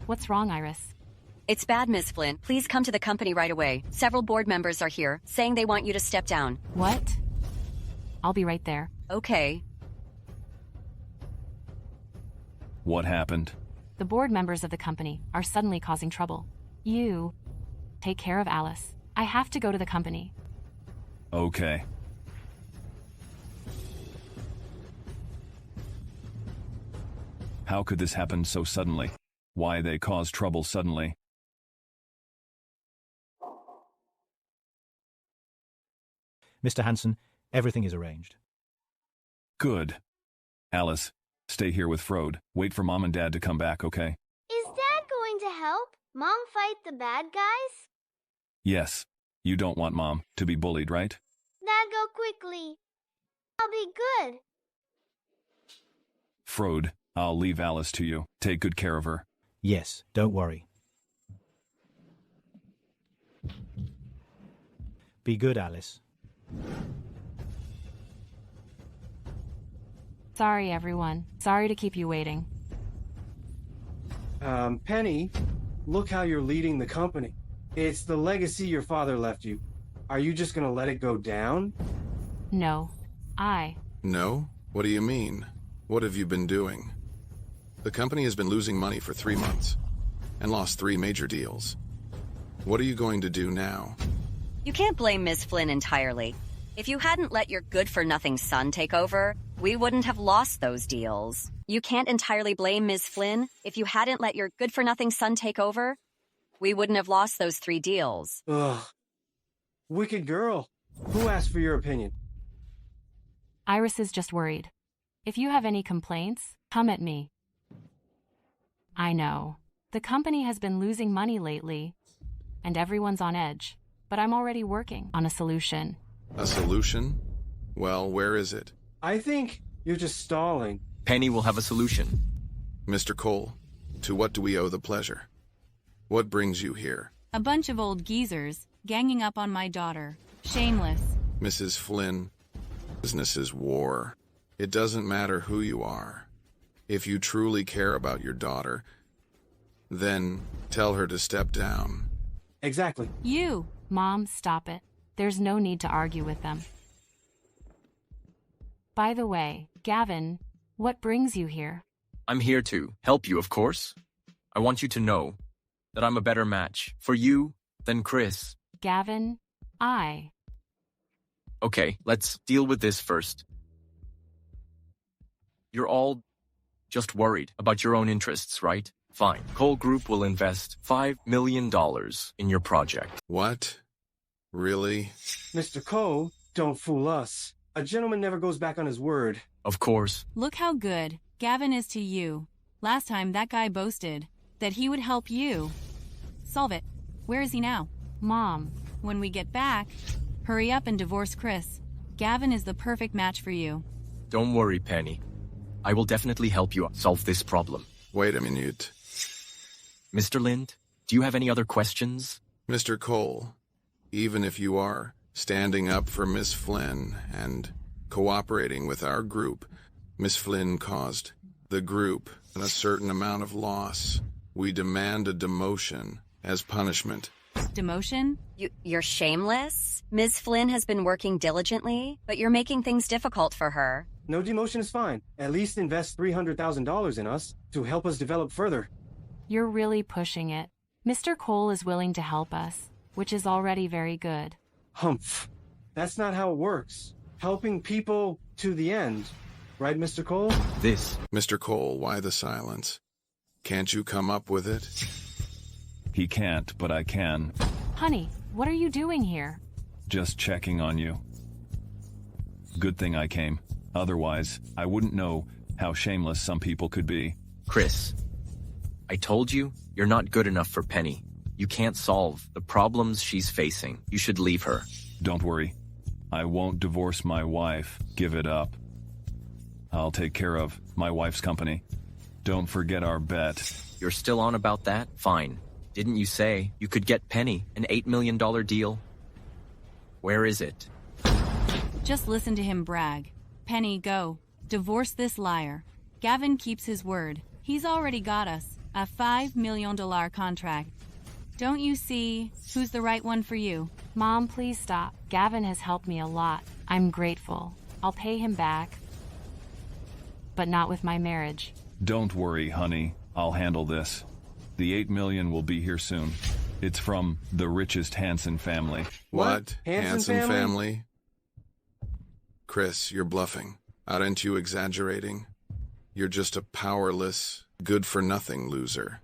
What's wrong, Iris? It's bad, Miss Flynn. Please come to the company right away. Several board members are here, saying they want you to step down. What? I'll be right there. Okay. What happened? The board members of the company are suddenly causing trouble. You take care of Alice. I have to go to the company. Okay. How could this happen so suddenly? Why they cause trouble suddenly? Mr. Hansen, everything is arranged. Good. Alice, stay here with Frode. Wait for Mom and Dad to come back, okay? Is Dad going to help Mom fight the bad guys? Yes. You don't want Mom to be bullied, right? Dad, go quickly. I'll be good. Frode, I'll leave Alice to you. Take good care of her. Yes, don't worry. Be good, Alice. Sorry, everyone. Sorry to keep you waiting. Penny, look how you're leading the company. It's the legacy your father left you. Are you just gonna let it go down? No. No? What do you mean? What have you been doing? The company has been losing money for 3 months and lost 3 major deals. What are you going to do now? You can't blame Ms. Flynn entirely. If you hadn't let your good-for-nothing son take over, we wouldn't have lost those deals. You can't entirely blame Ms. Flynn. If you hadn't let your good-for-nothing son take over, we wouldn't have lost those 3 deals. Ugh. Wicked girl. Who asked for your opinion? Iris is just worried. If you have any complaints, come at me. I know. The company has been losing money lately, and everyone's on edge. But I'm already working on a solution. A solution? Well, where is it? I think you're just stalling. Penny will have a solution. Mr. Cole, to what do we owe the pleasure? What brings you here? A bunch of old geezers ganging up on my daughter. Shameless. Mrs. Flynn, business is war. It doesn't matter who you are. If you truly care about your daughter, then tell her to step down. Exactly. You! Mom, stop it. There's no need to argue with them. By the way, Gavin, what brings you here? I'm here to help you, of course. I want you to know that I'm a better match for you than Chris. Gavin, Okay, let's deal with this first. You're all just worried about your own interests, right? Fine. Cole Group will invest $5 million in your project. What? Really? Mr. Cole, don't fool us. A gentleman never goes back on his word. Of course. Look how good Gavin is to you. Last time that guy boasted that he would help you. Solve it. Where is he now? Mom. When we get back, hurry up and divorce Chris. Gavin is the perfect match for you. Don't worry, Penny. I will definitely help you solve this problem. Wait a minute. Mr. Lind, do you have any other questions? Mr. Cole, even if you are standing up for Miss Flynn and cooperating with our group, Miss Flynn caused the group a certain amount of loss. We demand a demotion as punishment. Demotion? You're shameless? Ms. Flynn has been working diligently, but you're making things difficult for her. No demotion is fine. At least invest $300,000 in us to help us develop further. You're really pushing it. Mr. Cole is willing to help us, which is already very good. Humph. That's not how it works. Helping people to the end. Right, Mr. Cole? Mr. Cole, why the silence? Can't you come up with it? He can't, but I can. Honey, what are you doing here? Just checking on you. Good thing I came. Otherwise, I wouldn't know how shameless some people could be. Chris, I told you, you're not good enough for Penny. You can't solve the problems she's facing. You should leave her. Don't worry. I won't divorce my wife. Give it up. I'll take care of my wife's company. Don't forget our bet. You're still on about that? Fine. Didn't you say you could get Penny an $8 million deal? Where is it? Just listen to him brag. Penny, go. Divorce this liar. Gavin keeps his word. He's already got us a $5 million contract. Don't you see who's the right one for you? Mom, please stop. Gavin has helped me a lot. I'm grateful. I'll pay him back. But not with my marriage. Don't worry, honey. I'll handle this. The $8 million will be here soon. It's from the richest Hansen family. What? Hansen family? Chris, you're bluffing. Aren't you exaggerating? You're just a powerless, good-for-nothing loser.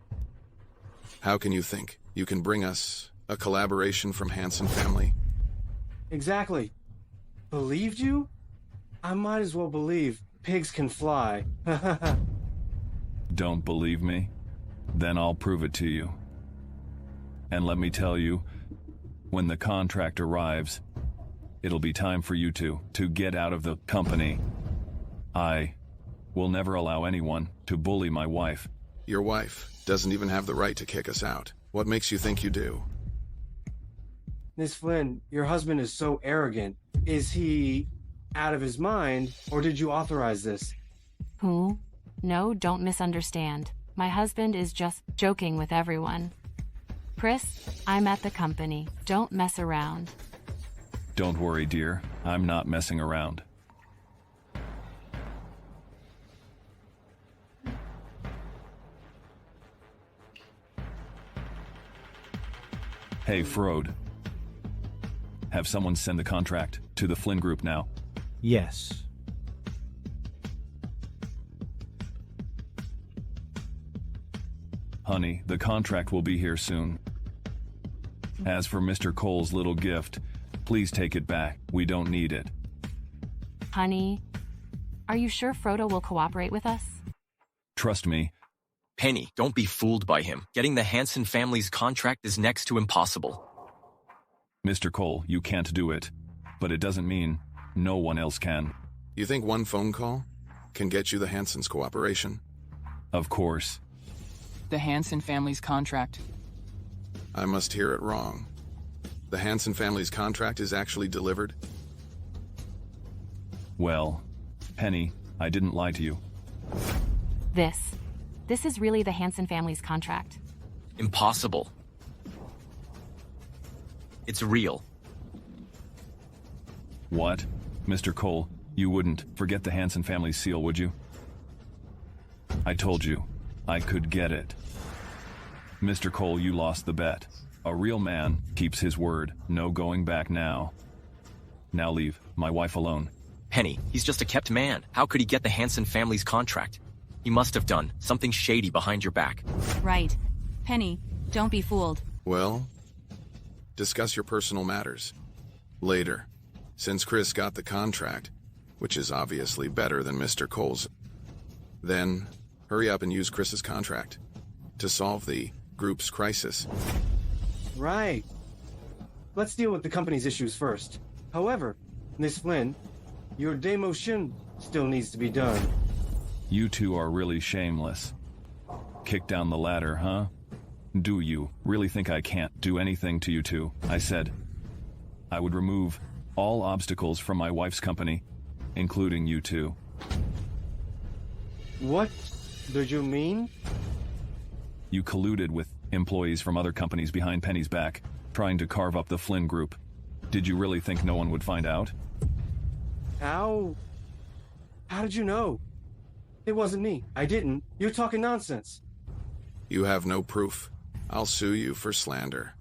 How can you think you can bring us a collaboration from Hansen family? Exactly. Believed you? I might as well believe pigs can fly. Don't believe me? Then I'll prove it to you. And let me tell you, when the contract arrives, it'll be time for you to get out of the company. I will never allow anyone to bully my wife. Your wife doesn't even have the right to kick us out. What makes you think you do? Miss Flynn, your husband is so arrogant. Is he out of his mind, or did you authorize this? Who? No, don't misunderstand. My husband is just joking with everyone. Chris, I'm at the company. Don't mess around. Don't worry, dear. I'm not messing around. Hey, Frode. Have someone send the contract to the Flynn Group now. Yes. Honey, the contract will be here soon. As for Mr. Cole's little gift, please take it back. We don't need it. Honey, are you sure Frodo will cooperate with us? Trust me. Penny, don't be fooled by him. Getting the Hanson family's contract is next to impossible. Mr. Cole, you can't do it. But it doesn't mean no one else can. You think one phone call can get you the Hansons' cooperation? Of course. The Hanson family's contract. I must hear it wrong. The Hanson family's contract is actually delivered? Well, Penny, I didn't lie to you. This is really the Hanson family's contract. Impossible. It's real. What? Mr. Cole, you wouldn't forget the Hanson family's seal, would you? I told you, I could get it. Mr. Cole, you lost the bet. A real man keeps his word. No going back now. Now leave my wife alone. Penny, he's just a kept man. How could he get the Hanson family's contract? He must have done something shady behind your back. Right. Penny, don't be fooled. Well, discuss your personal matters later. Since Chris got the contract, which is obviously better than Mr. Cole's, then hurry up and use Chris's contract to solve the group's crisis. Right. Let's deal with the company's issues first. However, Miss Flynn, your demotion still needs to be done. You two are really shameless. Kick down the ladder, huh? Do you really think I can't do anything to you two? I said I would remove all obstacles from my wife's company, including you two. What did you mean? You colluded with employees from other companies behind Penny's back, trying to carve up the Flynn Group. Did you really think no one would find out? How did you know? It wasn't me. I didn't. You're talking nonsense. You have no proof. I'll sue you for slander.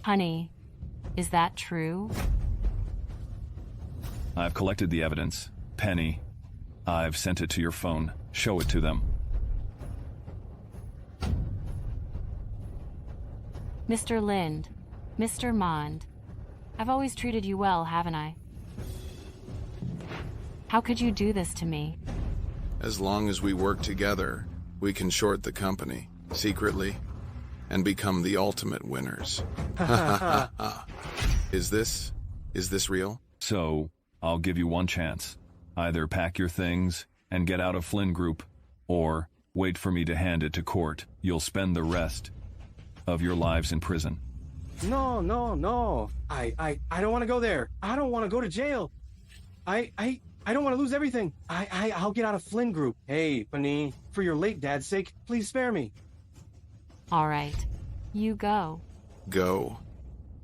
Honey, is that true? I've collected the evidence. Penny, I've sent it to your phone. Show it to them. Mr. Lind, Mr. Mond, I've always treated you well, haven't I? How could you do this to me? As long as we work together, we can short the company, secretly, and become the ultimate winners. Is this real? So, I'll give you one chance. Either pack your things and get out of Flynn Group, or wait for me to hand it to court. You'll spend the rest of your lives in prison. No. I don't want to go there. I don't want to go to jail. I don't want to lose everything. I'll get out of Flynn Group. Hey, Penny, for your late dad's sake, please spare me. All right. You go. Go.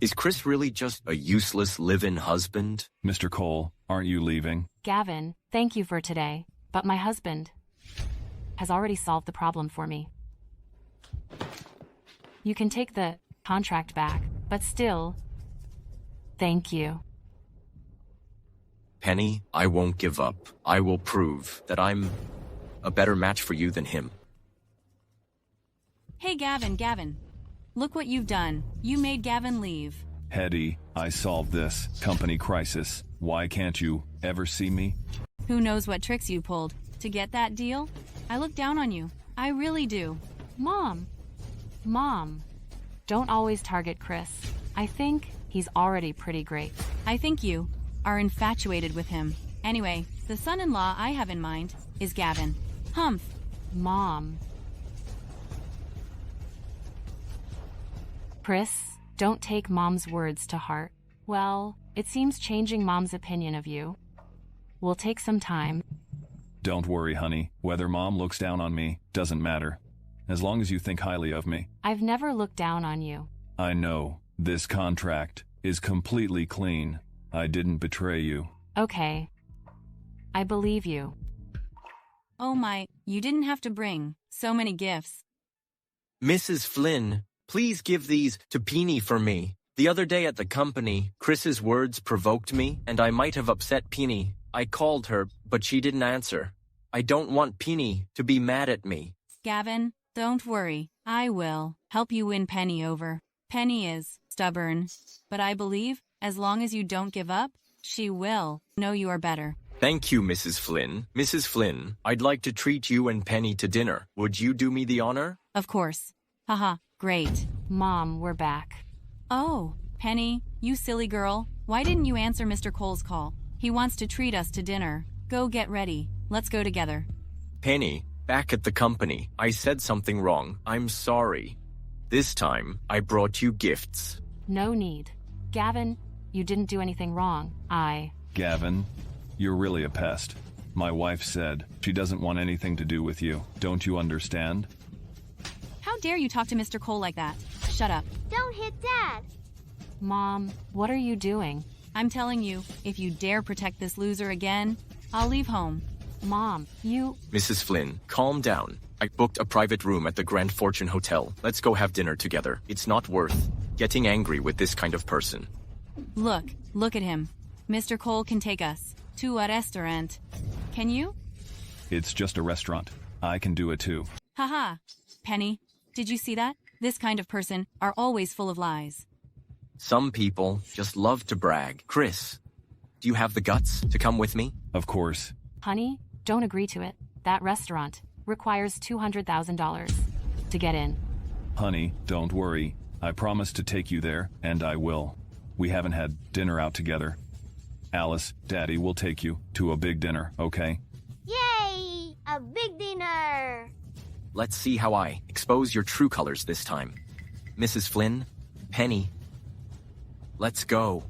Is Chris really just a useless live-in husband? Mr. Cole, aren't you leaving? Gavin, thank you for today, but my husband has already solved the problem for me. You can take the contract back, but still, thank you. Penny, I won't give up. I will prove that I'm a better match for you than him. Hey, Gavin. Look what you've done. You made Gavin leave. Hetty, I solved this company crisis. Why can't you ever see me? Who knows what tricks you pulled to get that deal? I look down on you. I really do. Mom, don't always target Chris. I think he's already pretty great. I think you are infatuated with him. Anyway, the son-in-law I have in mind is Gavin. Humph. Mom. Chris, don't take Mom's words to heart. Well, it seems changing Mom's opinion of you will take some time. Don't worry, honey. Whether Mom looks down on me doesn't matter. as long as you think highly of me. I've never looked down on you. I know. This contract is completely clean. I didn't betray you. Okay. I believe you. Oh my, you didn't have to bring so many gifts. Mrs. Flynn, please give these to Peony for me. The other day at the company, Chris's words provoked me, and I might have upset Peony. I called her, but she didn't answer. I don't want Peony to be mad at me. Gavin, don't worry. I will help you win Penny over. Penny is stubborn, but I believe as long as you don't give up, she will know you are better. Thank you, Mrs. Flynn. Mrs. Flynn, I'd like to treat you and Penny to dinner. Would you do me the honor? Of course. Haha, great. Mom, we're back. Oh, Penny, you silly girl. Why didn't you answer Mr. Cole's call? He wants to treat us to dinner. Go get ready. Let's go together. Penny, back at the company, I said something wrong. I'm sorry. This time, I brought you gifts. No need. Gavin, you didn't do anything wrong. Gavin, you're really a pest. My wife said she doesn't want anything to do with you. Don't you understand? How dare you talk to Mr. Cole like that? Shut up. Don't hit Dad. Mom, what are you doing? I'm telling you, if you dare protect this loser again, I'll leave home. Mom, you... Mrs. Flynn, calm down. I booked a private room at the Grand Fortune Hotel. Let's go have dinner together. It's not worth getting angry with this kind of person. Look at him. Mr. Cole can take us to a restaurant. Can you? It's just a restaurant. I can do it too. Haha. Penny, did you see that? This kind of person are always full of lies. Some people just love to brag. Chris, do you have the guts to come with me? Of course. Honey, don't agree to it. That restaurant requires $200,000 to get in. Honey, don't worry. I promise to take you there, and I will. We haven't had dinner out together. Alice, Daddy will take you to a big dinner, okay? Yay! A big dinner! Let's see how I expose your true colors this time. Mrs. Flynn, Penny, let's go.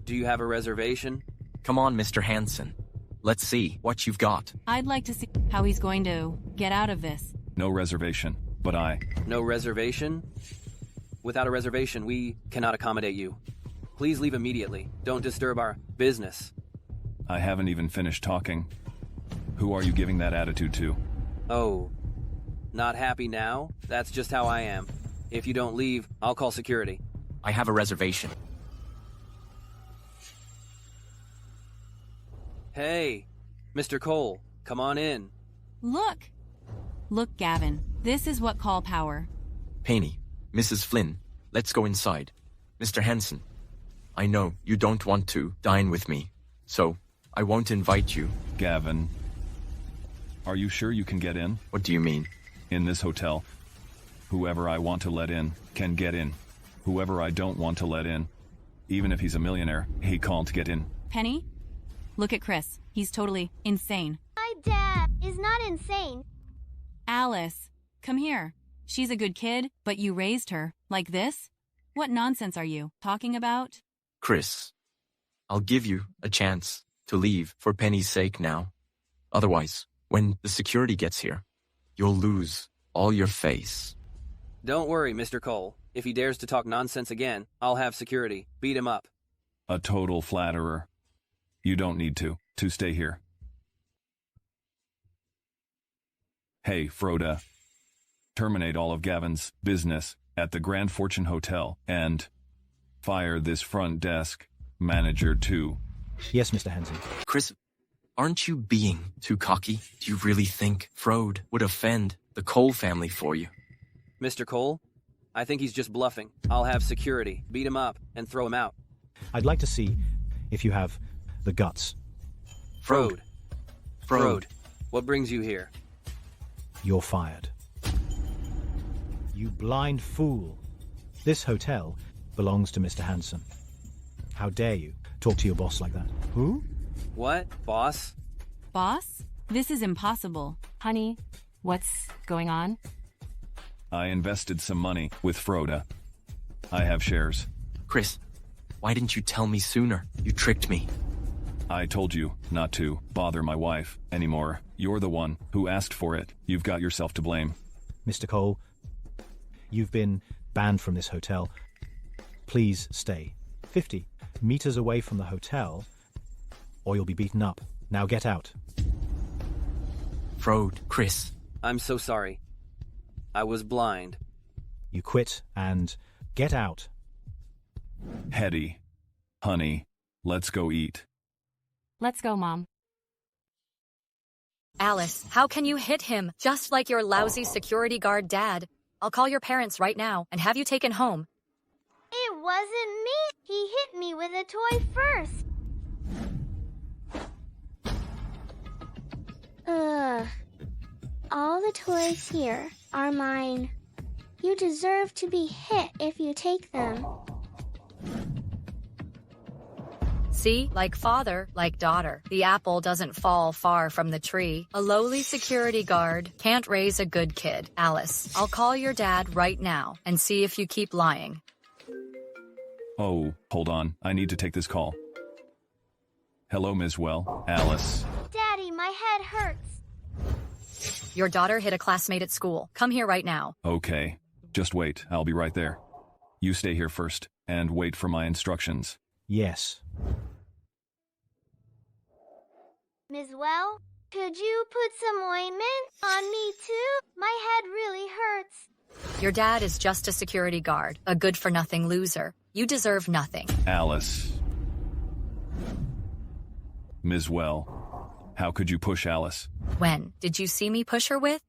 Do you have a reservation? Come on, Mr. Hansen. Let's see what you've got. I'd like to see how he's going to get out of this. No reservation, but No reservation? Without a reservation, we cannot accommodate you. Please leave immediately. Don't disturb our business. I haven't even finished talking. Who are you giving that attitude to? Oh, not happy now? That's just how I am. If you don't leave, I'll call security. I have a reservation. Hey, Mr. Cole, come on in. Look, Gavin. This is what call power. Penny, Mrs. Flynn, let's go inside. Mr. Hansen, I know you don't want to dine with me, so I won't invite you. Gavin, are you sure you can get in? What do you mean? In this hotel, whoever I want to let in can get in. Whoever I don't want to let in, even if he's a millionaire, he can't get in. Penny, look at Chris. He's totally insane. My dad is not insane. Alice, come here. She's a good kid, but you raised her like this? What nonsense are you talking about? Chris, I'll give you a chance to leave for Penny's sake now. Otherwise, when the security gets here, you'll lose all your face. Don't worry, Mr. Cole. If he dares to talk nonsense again, I'll have security. Beat him up. A total flatterer. You don't need to stay here. Hey, Froda. Terminate all of Gavin's business at the Grand Fortune Hotel and fire this front desk manager too. Yes, Mr. Hansen. Chris, aren't you being too cocky? Do you really think Frode would offend the Cole family for you? Mr. Cole, I think he's just bluffing. I'll have security. Beat him up and throw him out. I'd like to see if you have the guts. Frode, what brings you here? You're fired. You blind fool. This hotel belongs to Mr. Hansen. How dare you talk to your boss like that? Who? What? Boss? Boss? This is impossible. Honey, what's going on? I invested some money with Froda. I have shares. Chris, why didn't you tell me sooner? You tricked me. I told you not to bother my wife anymore. You're the one who asked for it. You've got yourself to blame. Mr. Cole, you've been banned from this hotel. Please stay 50 meters away from the hotel, or you'll be beaten up. Now get out. Frode, Chris. I'm so sorry. I was blind. You quit and get out. Hetty, honey, let's go eat. Let's go, Mom. Alice, how can you hit him? Just like your lousy security guard dad. I'll call your parents right now and have you taken home. It wasn't me. He hit me with a toy first. All the toys here are mine. You deserve to be hit if you take them. See, like father, like daughter. The apple doesn't fall far from the tree. A lowly security guard can't raise a good kid. Alice, I'll call your dad right now and see if you keep lying. Oh, hold on. I need to take this call. Hello, Ms. Well. Alice. Daddy, my head hurts. Your daughter hit a classmate at school. Come here right now. Okay. Just wait. I'll be right there. You stay here first and wait for my instructions. Yes. Ms. Well, could you put some ointment on me too? My head really hurts. Your dad is just a security guard, a good-for-nothing loser. You deserve nothing. Alice. Ms. Well, how could you push Alice? When? Did you see me push her with?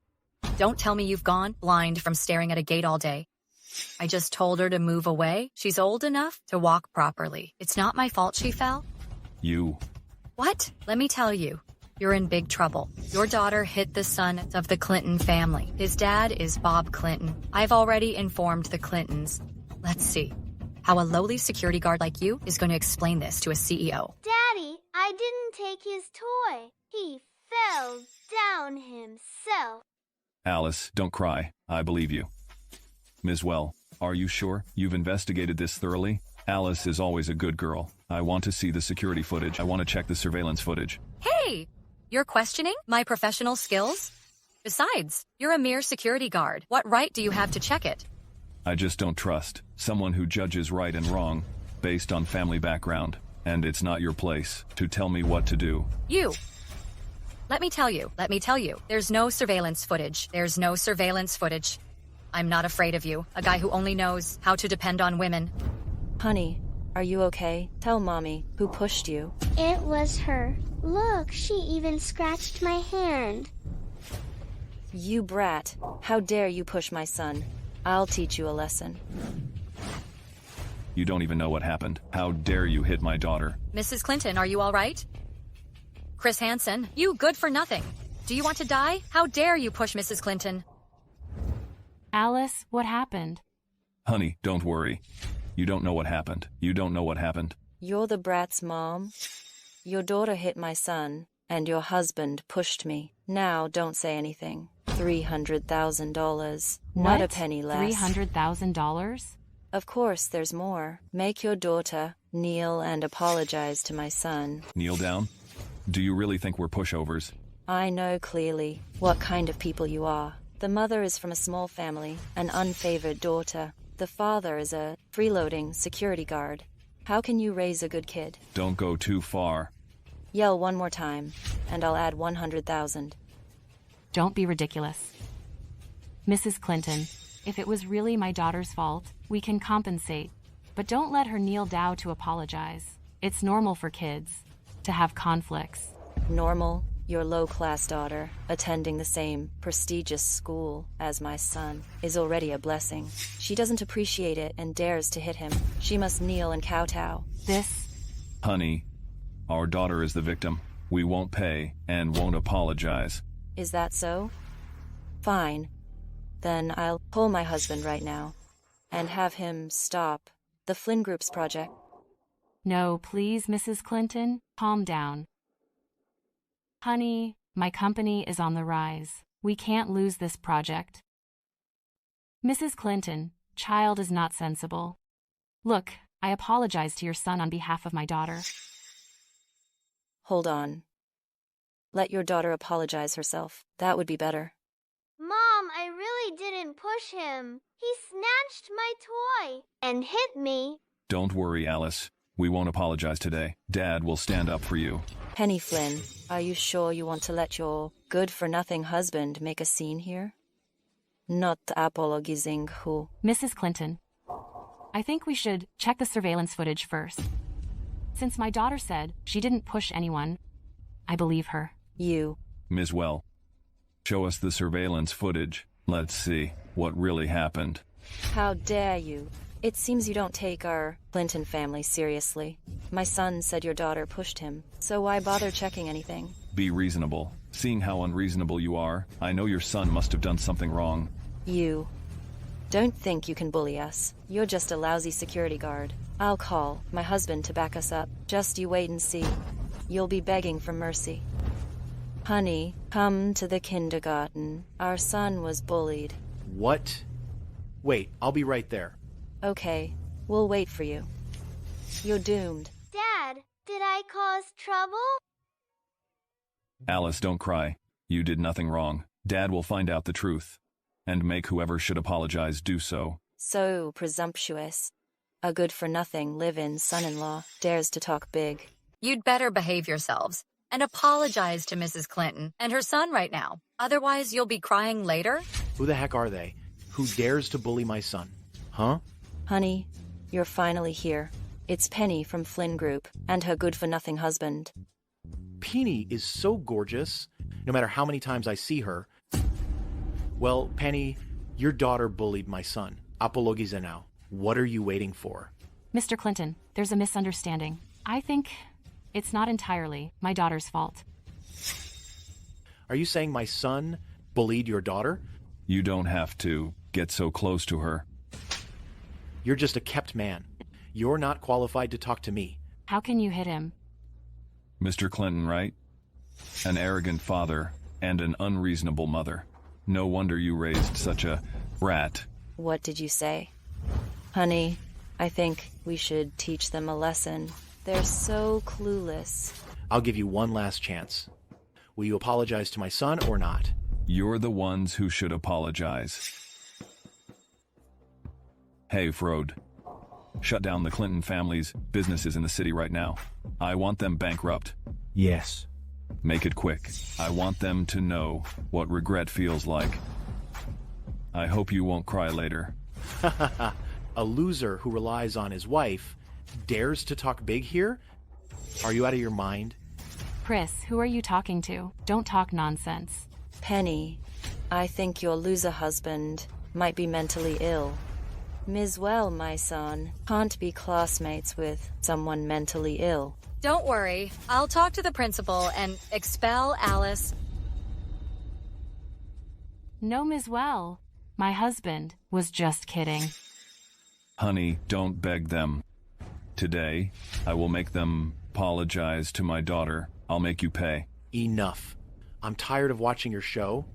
Don't tell me you've gone blind from staring at a gate all day. I just told her to move away. She's old enough to walk properly. It's not my fault she fell. You. What? Let me tell you. You're in big trouble. Your daughter hit the son of the Clinton family. His dad is Bob Clinton. I've already informed the Clintons. Let's see how a lowly security guard like you is going to explain this to a CEO. Daddy, I didn't take his toy. He fell down himself. Alice, don't cry. I believe you. Ms. Well, are you sure you've investigated this thoroughly? Alice is always a good girl. I want to see the security footage. I want to check the surveillance footage. Hey! You're questioning my professional skills? Besides, you're a mere security guard. What right do you have to check it? I just don't trust someone who judges right and wrong based on family background. And it's not your place to tell me what to do. You! Let me tell you. There's no surveillance footage. There's no surveillance footage. I'm not afraid of you, a guy who only knows how to depend on women. Honey, are you okay? Tell Mommy who pushed you. It was her. Look, she even scratched my hand. You brat. How dare you push my son? I'll teach you a lesson. You don't even know what happened. How dare you hit my daughter? Mrs. Clinton, are you all right? Chris Hansen, you good for nothing. Do you want to die? How dare you push Mrs. Clinton? Alice, what happened? Honey, don't worry. You don't know what happened. You don't know what happened. You're the brat's mom. Your daughter hit my son, and your husband pushed me. Now don't say anything. $300,000. Not a penny less. $300,000? Of course, there's more. Make your daughter kneel and apologize to my son. Kneel down? Do you really think we're pushovers? I know clearly what kind of people you are. The mother is from a small family, an unfavored daughter. The father is a freeloading security guard. How can you raise a good kid? Don't go too far. Yell one more time, and I'll add 100,000. Don't be ridiculous. Mrs. Clinton, if it was really my daughter's fault, we can compensate. But don't let her kneel down to apologize. It's normal for kids to have conflicts. Normal? Your low-class daughter, attending the same prestigious school as my son, is already a blessing. She doesn't appreciate it and dares to hit him. She must kneel and kowtow. This... Honey, our daughter is the victim. We won't pay and won't apologize. Is that so? Fine. Then I'll pull my husband right now and have him stop the Flynn Group's project. No, please, Mrs. Clinton, calm down. Honey, my company is on the rise. We can't lose this project. Mrs. Clinton, child is not sensible. Look, I apologize to your son on behalf of my daughter. Hold on. Let your daughter apologize herself. That would be better. Mom, I really didn't didn't push him. He snatched my toy and hit me. Don't worry, Alice. We won't apologize today. Dad will stand up for you. Penny Flynn, are you sure you want to let your good-for-nothing husband make a scene here? Not apologizing who? Mrs. Clinton, I think we should check the surveillance footage first. Since my daughter said she didn't push anyone, I believe her. You. Ms. Well, show us the surveillance footage. Let's see what really happened. How dare you? It seems you don't take our Clinton family seriously. My son said your daughter pushed him, so why bother checking anything? Be reasonable. Seeing how unreasonable you are, I know your son must have done something wrong. You. Don't think you can bully us. You're just a lousy security guard. I'll call my husband to back us up. Just you wait and see. You'll be begging for mercy. Honey, come to the kindergarten. Our son was bullied. What? Wait, I'll be right there. Okay, we'll wait for you. You're doomed. Dad, did I cause trouble? Alice, don't cry. You did nothing wrong. Dad will find out the truth and make whoever should apologize do so. So presumptuous. A good-for-nothing live-in son-in-law dares to talk big. You'd better behave yourselves and apologize to Mrs. Clinton and her son right now. Otherwise, you'll be crying later. Who the heck are they? Who dares to bully my son? Huh? Honey, you're finally here. It's Penny from Flynn Group and her good-for-nothing husband. Penny is so gorgeous, no matter how many times I see her. Well, Penny, your daughter bullied my son. Apologize now. What are you waiting for? Mr. Clinton, there's a misunderstanding. I think it's not entirely my daughter's fault. Are you saying my son bullied your daughter? You don't have to get so close to her. You're just a kept man. You're not qualified to talk to me. How can you hit him? Mr. Clinton, right? An arrogant father and an unreasonable mother. No wonder you raised such a brat. What did you say? Honey, I think we should teach them a lesson. They're so clueless. I'll give you one last chance. Will you apologize to my son or not? You're the ones who should apologize. Hey, Frode. Shut down the Clinton family's businesses in the city right now. I want them bankrupt. Yes. Make it quick. I want them to know what regret feels like. I hope you won't cry later. A loser who relies on his wife dares to talk big here? Are you out of your mind? Chris, who are you talking to? Don't talk nonsense. Penny, I think your loser husband might be mentally ill. Ms. Well, my son, can't be classmates with someone mentally ill. Don't worry. I'll talk to the principal and expel Alice. No, Ms. Well. My husband was just kidding. Honey, don't beg them. Today, I will make them apologize to my daughter. I'll make you pay. Enough. I'm tired of watching your show.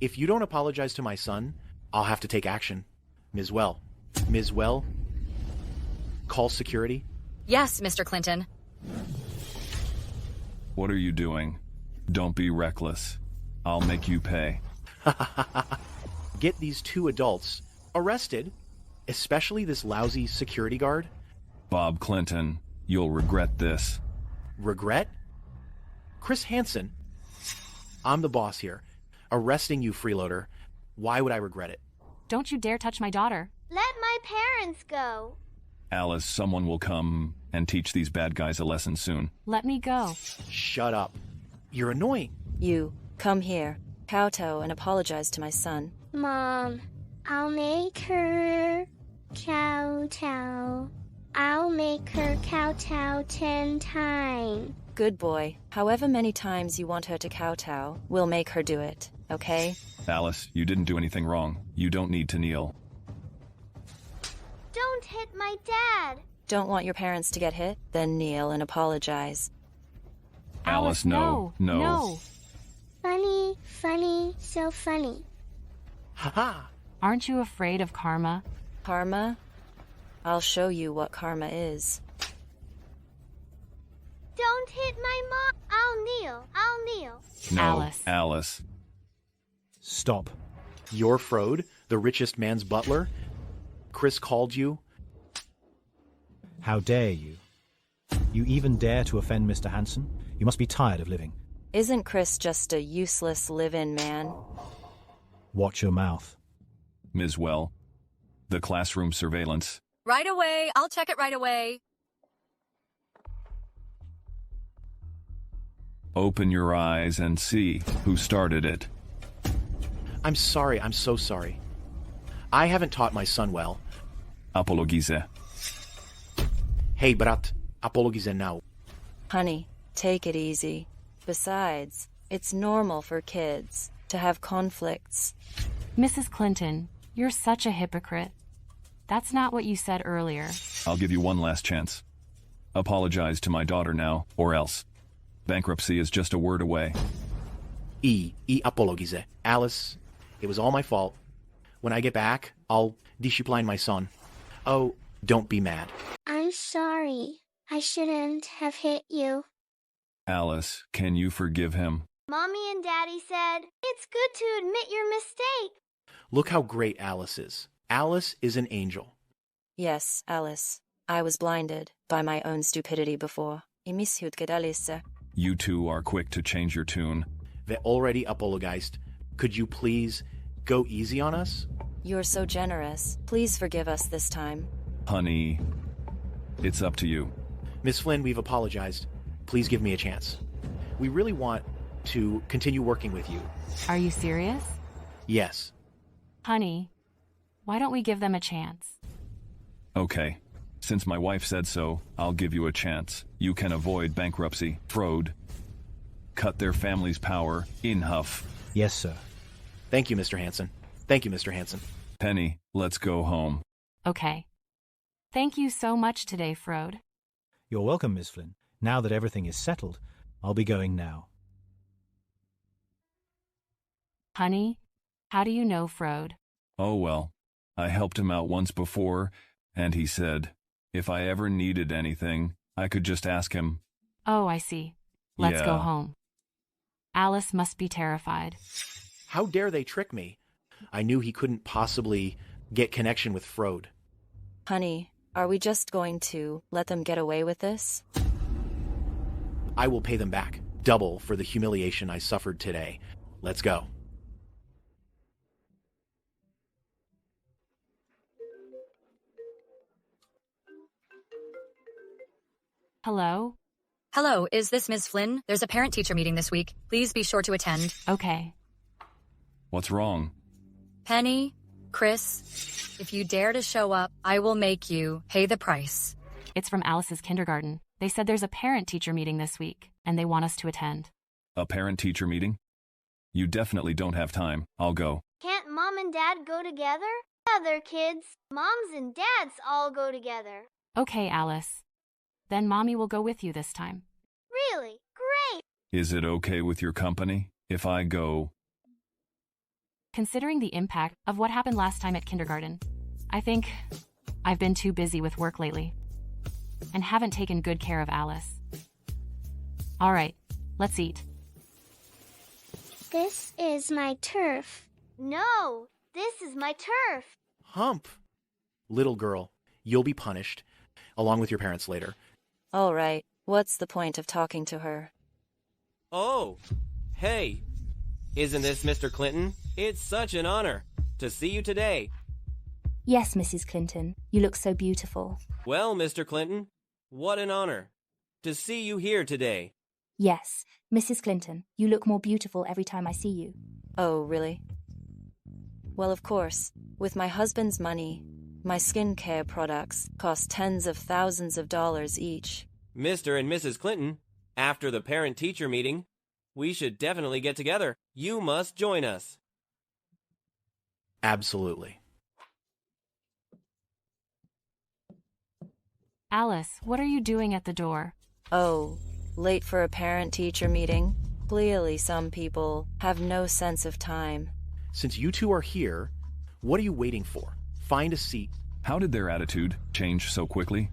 If you don't apologize to my son, I'll have to take action. Ms. Well. Ms. Well? Call security? Yes, Mr. Clinton. What are you doing? Don't be reckless. I'll make you pay. Get these two adults arrested, especially this lousy security guard. Bob Clinton, you'll regret this. Regret? Chris Hansen, I'm the boss here. Arresting you, freeloader. Why would I regret it? Don't you dare touch my daughter. Let my parents go. Alice, someone will come and teach these bad guys a lesson soon. Let me go. Shut up. You're annoying. You, come here. Kowtow and apologize to my son. Mom, I'll make her kowtow. I'll make her kowtow 10 times. Good boy. However many times you want her to kowtow, we'll make her do it, okay? Alice, you didn't do anything wrong. You don't need to kneel. Don't hit my dad. Don't want your parents to get hit? Then kneel and apologize. Alice, no. Funny, funny, so funny. Ha-ha! Aren't you afraid of karma? Karma? I'll show you what karma is. Don't hit my mom. I'll kneel. No, Alice. Stop. You're Frode, the richest man's butler? Chris called you? How dare you? You even dare to offend Mr. Hansen? You must be tired of living. Isn't Chris just a useless live-in man? Watch your mouth. Ms. Well, the classroom surveillance. Right away. I'll check it right away. Open your eyes and see who started it. I'm sorry. I'm so sorry. I haven't taught my son well. Apologize. Hey, brat. Apologize now. Honey, take it easy. Besides, it's normal for kids to have conflicts. Mrs. Clinton, you're such a hypocrite. That's not what you said earlier. I'll give you one last chance. Apologize to my daughter now, or else. Bankruptcy is just a word away. Apologize. Alice, it was all my fault. When I get back, I'll discipline my son. Oh, don't be mad. I'm sorry. I shouldn't have hit you. Alice, can you forgive him? Mommy and Daddy said, it's good to admit your mistake. Look how great Alice is. Alice is an angel. Yes, Alice. I was blinded by my own stupidity before. You two are quick to change your tune. They already apologized. Could you please go easy on us? You're so generous. Please forgive us this time. Honey, it's up to you. Miss Flynn, we've apologized. Please give me a chance. We really want to continue working with you. Are you serious? Yes. Honey, why don't we give them a chance? Okay. Since my wife said so, I'll give you a chance. You can avoid bankruptcy, fraud, cut their family's power in huff. Yes, sir. Thank you, Mr. Hansen. Thank you, Mr. Hansen. Penny, let's go home. Okay. Thank you so much today, Frode. You're welcome, Miss Flynn. Now that everything is settled, I'll be going now. Honey, how do you know Frode? Oh well, I helped him out once before, and he said, if I ever needed anything, I could just ask him. Oh, I see. Let's go Yeah. home. Alice must be terrified. How dare they trick me? I knew he couldn't possibly get connection with Frode. Honey, are we just going to let them get away with this? I will pay them back, double for the humiliation I suffered today. Let's go. Hello? Hello, is this Ms. Flynn? There's a parent-teacher meeting this week. Please be sure to attend. Okay. What's wrong? Penny, Chris, if you dare to show up, I will make you pay the price. It's from Alice's kindergarten. They said there's a parent-teacher meeting this week, and they want us to attend. A parent-teacher meeting? You definitely don't have time. I'll go. Can't Mom and Dad go together? Other kids, moms and dads all go together. Okay, Alice. Then Mommy will go with you this time. Really? Great! Is it okay with your company if I go? Considering the impact of what happened last time at kindergarten, I think I've been too busy with work lately and haven't taken good care of Alice. All right, let's eat. This is my turf. No, this is my turf. Hump. Little girl, you'll be punished, along with your parents later. All right, what's the point of talking to her? Oh, hey. Isn't this Mr. Clinton? It's such an honor to see you today. Yes, Mrs. Clinton. You look so beautiful. Well, Mr. Clinton, what an honor to see you here today. Yes, Mrs. Clinton. You look more beautiful every time I see you. Oh, really? Well, of course. With my husband's money, my skincare products cost tens of thousands of dollars each. Mr. and Mrs. Clinton, after the parent-teacher meeting, we should definitely get together. You must join us. Absolutely. Alice, what are you doing at the door? Oh, late for a parent-teacher meeting? Clearly some people have no sense of time. Since you two are here, what are you waiting for? Find a seat. How did their attitude change so quickly?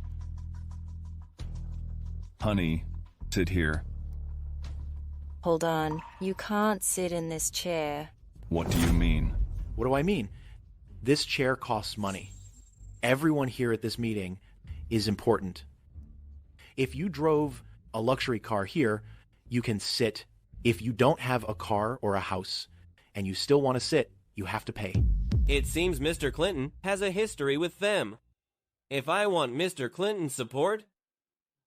Honey, sit here. Hold on. You can't sit in this chair. What do you mean? What do I mean? This chair costs money. Everyone here at this meeting is important. If you drove a luxury car here, you can sit. If you don't have a car or a house and you still want to sit, you have to pay. It seems Mr. Clinton has a history with them. If I want Mr. Clinton's support,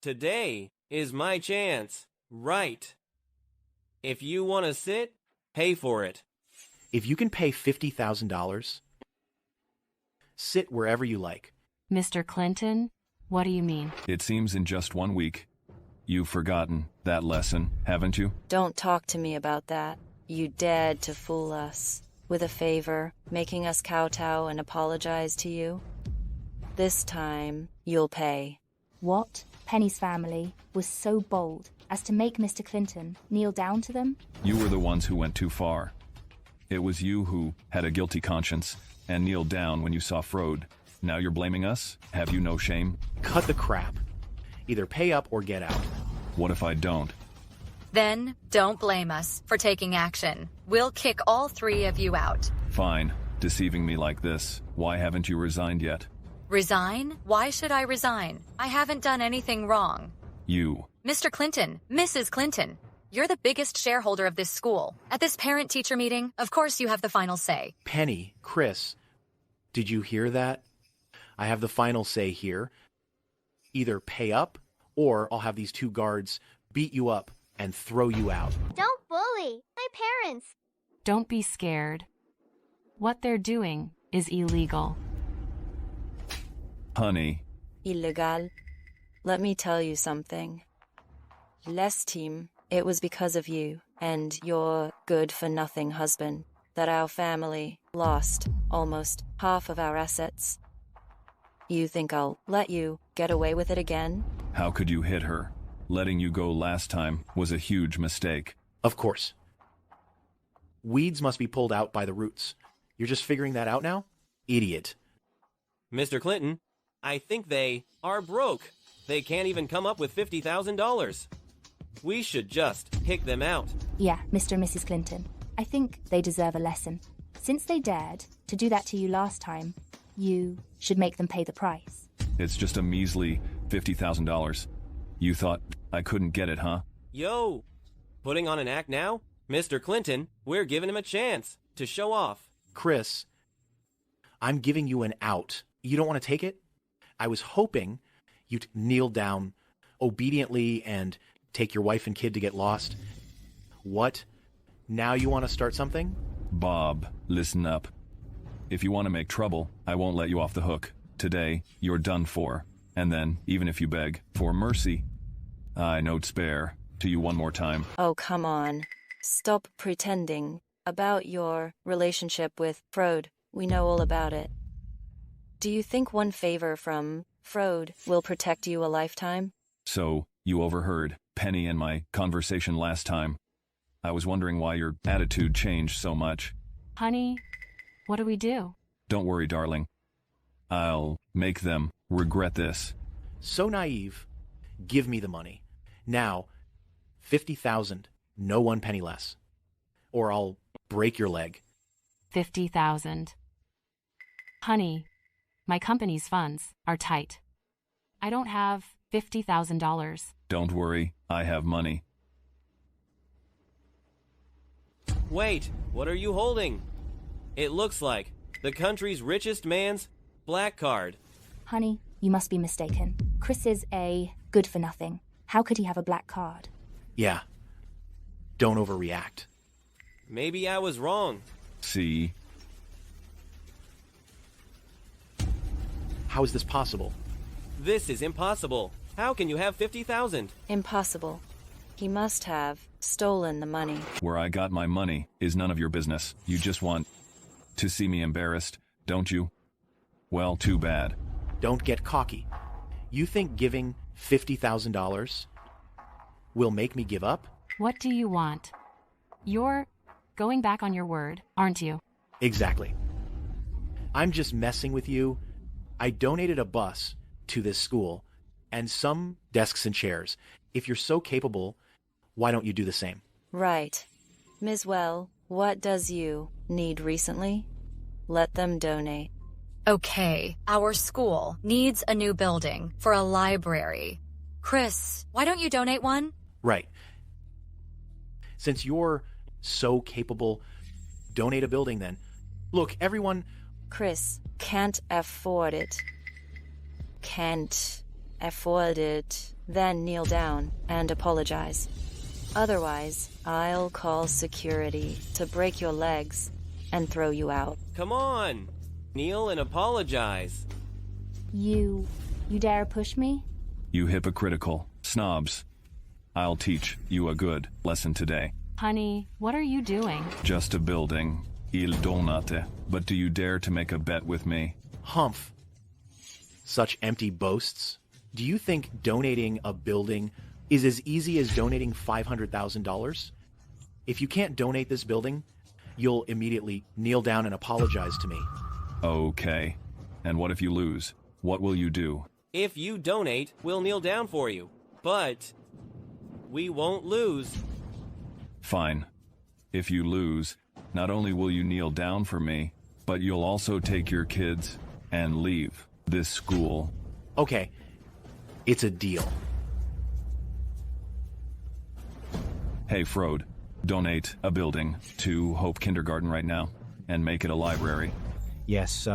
today is my chance. Right. If you want to sit, pay for it. If you can pay $50,000, sit wherever you like. Mr. Clinton, what do you mean? It seems in just 1 week, you've forgotten that lesson, haven't you? Don't talk to me about that. You dared to fool us. With a favor, making us kowtow and apologize to you. This time, you'll pay. What? Penny's family was so bold as to make Mr. Clinton kneel down to them? You were the ones who went too far. It was you who had a guilty conscience and kneeled down when you saw Frode. Now you're blaming us? Have you no shame? Cut the crap. Either pay up or get out. What if I don't? Then don't blame us for taking action. We'll kick all 3 of you out. Fine. Deceiving me like this. Why haven't you resigned yet? Resign? Why should I resign? I haven't done anything wrong. You. Mr. Clinton, Mrs. Clinton, you're the biggest shareholder of this school. At this parent-teacher meeting, of course you have the final say. Penny, Chris, did you hear that? I have the final say here. Either pay up, or I'll have these 2 guards beat you up and throw you out. Don't bully my parents. Don't be scared. What they're doing is illegal. Honey. Illegal. Let me tell you something. Team, it was because of you and your good-for-nothing husband that our family lost almost half of our assets. You think I'll let you get away with it again? How could you hit her? Letting you go last time was a huge mistake. Of course. Weeds must be pulled out by the roots. You're just figuring that out now? Idiot. Mr. Clinton, I think they are broke. They can't even come up with $50,000. We should just kick them out. Yeah, Mr. and Mrs. Clinton. I think they deserve a lesson. Since they dared to do that to you last time, you should make them pay the price. It's just a measly $50,000. You thought I couldn't get it, huh? Yo, putting on an act now? Mr. Clinton, we're giving him a chance to show off. Chris, I'm giving you an out. You don't want to take it? I was hoping you'd kneel down obediently and take your wife and kid to get lost. What? Now you want to start something? Bob, listen up. If you want to make trouble, I won't let you off the hook. Today, you're done for. And then, even if you beg for mercy, I note spare to you one more time. Oh, come on. Stop pretending about your relationship with Frode. We know all about it. Do you think one favor from Frode will protect you a lifetime? So, you overheard Penny and my conversation last time. I was wondering why your attitude changed so much. Honey, what do we do? Don't worry, darling. I'll make them regret this. So naive. Give me the money. Now, 50,000, no 1 penny less. Or I'll break your leg. 50,000. Honey, my company's funds are tight. I don't have $50,000. Don't worry, I have money. Wait, what are you holding? It looks like the country's richest man's black card. Honey, you must be mistaken. Chris is a good-for-nothing. How could he have a black card? Yeah. Don't overreact. Maybe I was wrong. See? How is this possible? This is impossible. How can you have 50,000? Impossible. He must have stolen the money. Where I got my money is none of your business. You just want to see me embarrassed, don't you? Well, too bad. Don't get cocky. You think giving $50,000 will make me give up? What do you want? You're going back on your word, aren't you? Exactly. I'm just messing with you. I donated a bus to this school and some desks and chairs. If you're so capable, why don't you do the same? Right. Ms. Well, what does you need recently? let them donate. Okay, our school needs a new building for a library. Chris, why don't you donate one? Right. Since you're so capable, donate a building then. Look, everyone... Chris, can't afford it. Can't afford it. Then kneel down and apologize. Otherwise, I'll call security to break your legs and throw you out. Come on! Kneel and apologize. You dare push me? You hypocritical snobs. I'll teach you a good lesson today. Honey, what are you doing? Just a building. Il donate. But do you dare to make a bet with me? Humph. Such empty boasts. Do you think donating a building is as easy as donating $500,000? If you can't donate this building, you'll immediately kneel down and apologize to me. Okay. And what if you lose? What will you do? If you donate, we'll kneel down for you. But we won't lose. Fine. If you lose, not only will you kneel down for me, but you'll also take your kids and leave this school. Okay. It's a deal. Hey, Frode, donate a building to Hope Kindergarten right now and make it a library. Yes,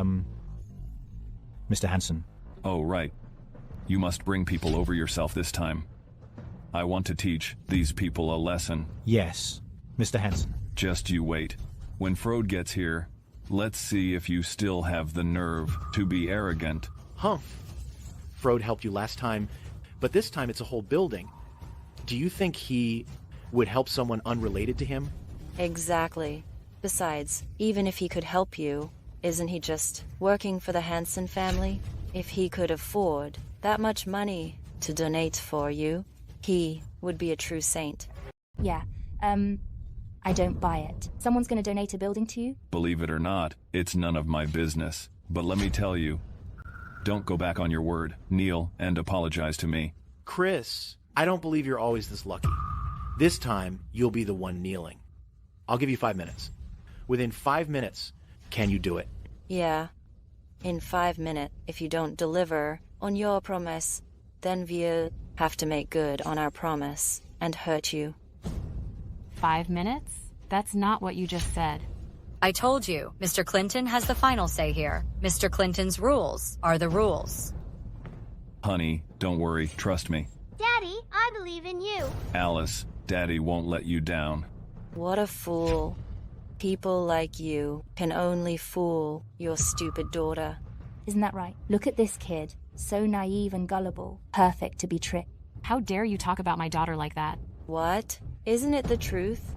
Mr. Hansen. Oh, right. You must bring people over yourself this time. I want to teach these people a lesson. Yes, Mr. Hansen. Just you wait. When Frode gets here, let's see if you still have the nerve to be arrogant. Humph. Frode helped you last time, but this time it's a whole building. Do you think he would help someone unrelated to him? Exactly. Besides, even if he could help you, isn't he just working for the Hansen family? If he could afford that much money to donate for you, he would be a true saint. Yeah, I don't buy it. Someone's gonna donate a building to you? Believe it or not, it's none of my business. But let me tell you, don't go back on your word. Kneel and apologize to me. Chris, I don't believe you're always this lucky. This time, you'll be the one kneeling. I'll give you 5 minutes. Within 5 minutes, can you do it? Yeah. In 5 minutes, if you don't deliver on your promise, then we'll have to make good on our promise and hurt you. 5 minutes? That's not what you just said. I told you, Mr. Clinton has the final say here. Mr. Clinton's rules are the rules. Honey, don't worry. Trust me. Daddy, I believe in you. Alice, Daddy won't let you down. What a fool. People like you can only fool your stupid daughter. Isn't that right? Look at this kid. So naive and gullible. Perfect to be tricked. How dare you talk about my daughter like that? What? Isn't it the truth?